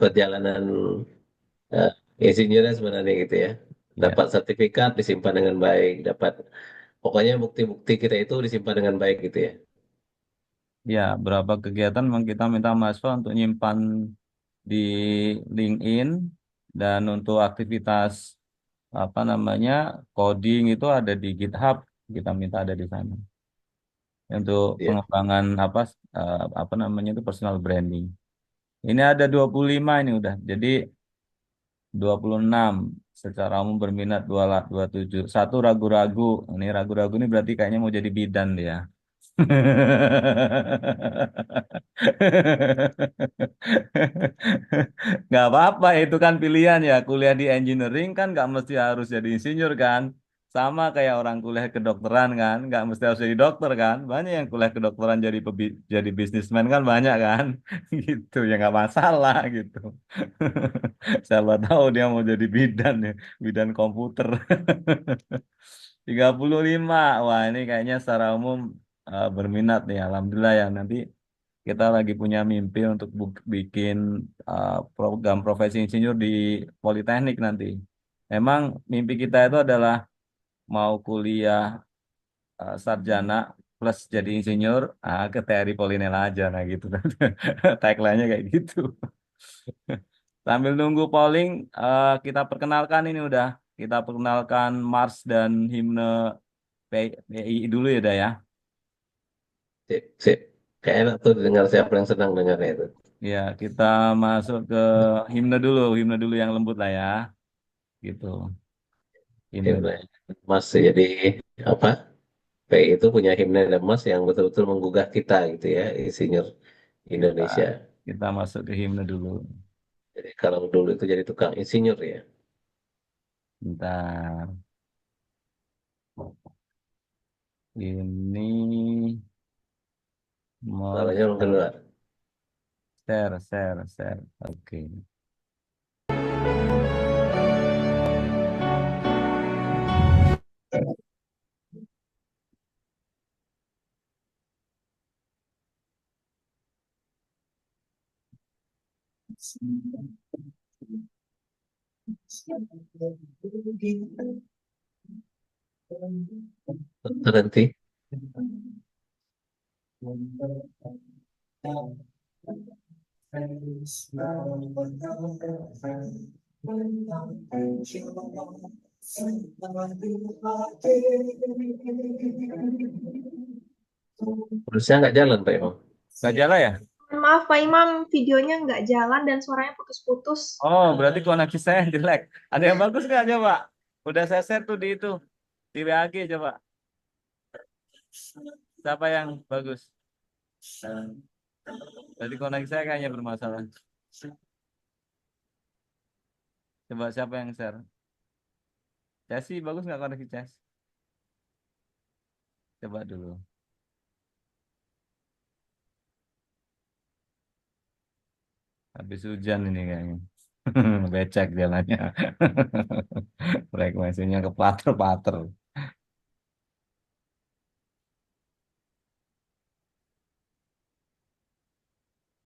perjalanan eh, insinyurnya sebenarnya gitu ya. ya, Dapat sertifikat disimpan dengan baik, dapat pokoknya bukti-bukti kita itu disimpan dengan baik gitu ya. ya. Berapa kegiatan memang kita minta mahasiswa untuk nyimpan di LinkedIn dan untuk aktivitas coding itu ada di GitHub. Kita minta ada di sana untuk Iya. pengembangan itu personal branding. Ini ada 25 ini udah. Jadi 26 secara umum berminat 27. Satu ragu-ragu. Ini ragu-ragu ini berarti kayaknya mau jadi bidan dia. Nggak apa-apa, itu kan pilihan ya. Kuliah di engineering kan nggak mesti harus jadi insinyur kan. Sama kayak orang kuliah kedokteran kan, nggak mesti harus jadi dokter kan. Banyak yang kuliah kedokteran jadi bisnismen kan banyak kan. Gitu ya nggak masalah gitu. Siapa tahu dia mau jadi bidan ya, bidan komputer. 35. Wah, ini kayaknya secara umum berminat nih. Alhamdulillah ya. Nanti kita lagi punya mimpi untuk bikin program profesi insinyur di Politeknik nanti. Emang mimpi kita itu adalah mau kuliah sarjana plus jadi insinyur ke TRI Polinela aja. Nah gitu kan. Tagline-nya kayak gitu. Sambil nunggu polling, kita perkenalkan ini udah. Kita perkenalkan Mars dan himne PI dulu ya, Dah ya. Sip, sip. Kayak enak tuh dengar, siapa yang senang dengarnya itu. Ya, kita masuk ke himne dulu yang lembut lah ya, gitu. Himne Himne dulu. Mas jadi apa? PI itu punya himne Mas yang betul-betul menggugah kita gitu ya, insinyur Indonesia. Nah, kita masuk ke himne dulu. Jadi kalau dulu itu jadi tukang insinyur ya. Bentar. Ini mau Suaranya belum share, keluar. share. Oke. Terhenti. Terusnya nggak jalan Pak Imam. Gak jalan ya? Maaf Pak Imam, videonya nggak jalan dan suaranya putus-putus. Oh, berarti koneksi saya yang jelek. Ada yang bagus nggak coba? Udah saya share tuh di WAG coba. Siapa yang bagus? Jadi koneksi saya kayaknya bermasalah. Coba siapa yang share? Chelsea bagus nggak koneksi Chelsea? Coba dulu. Habis hujan ini kayaknya. Becek jalannya. Frekuensinya kepater-pater.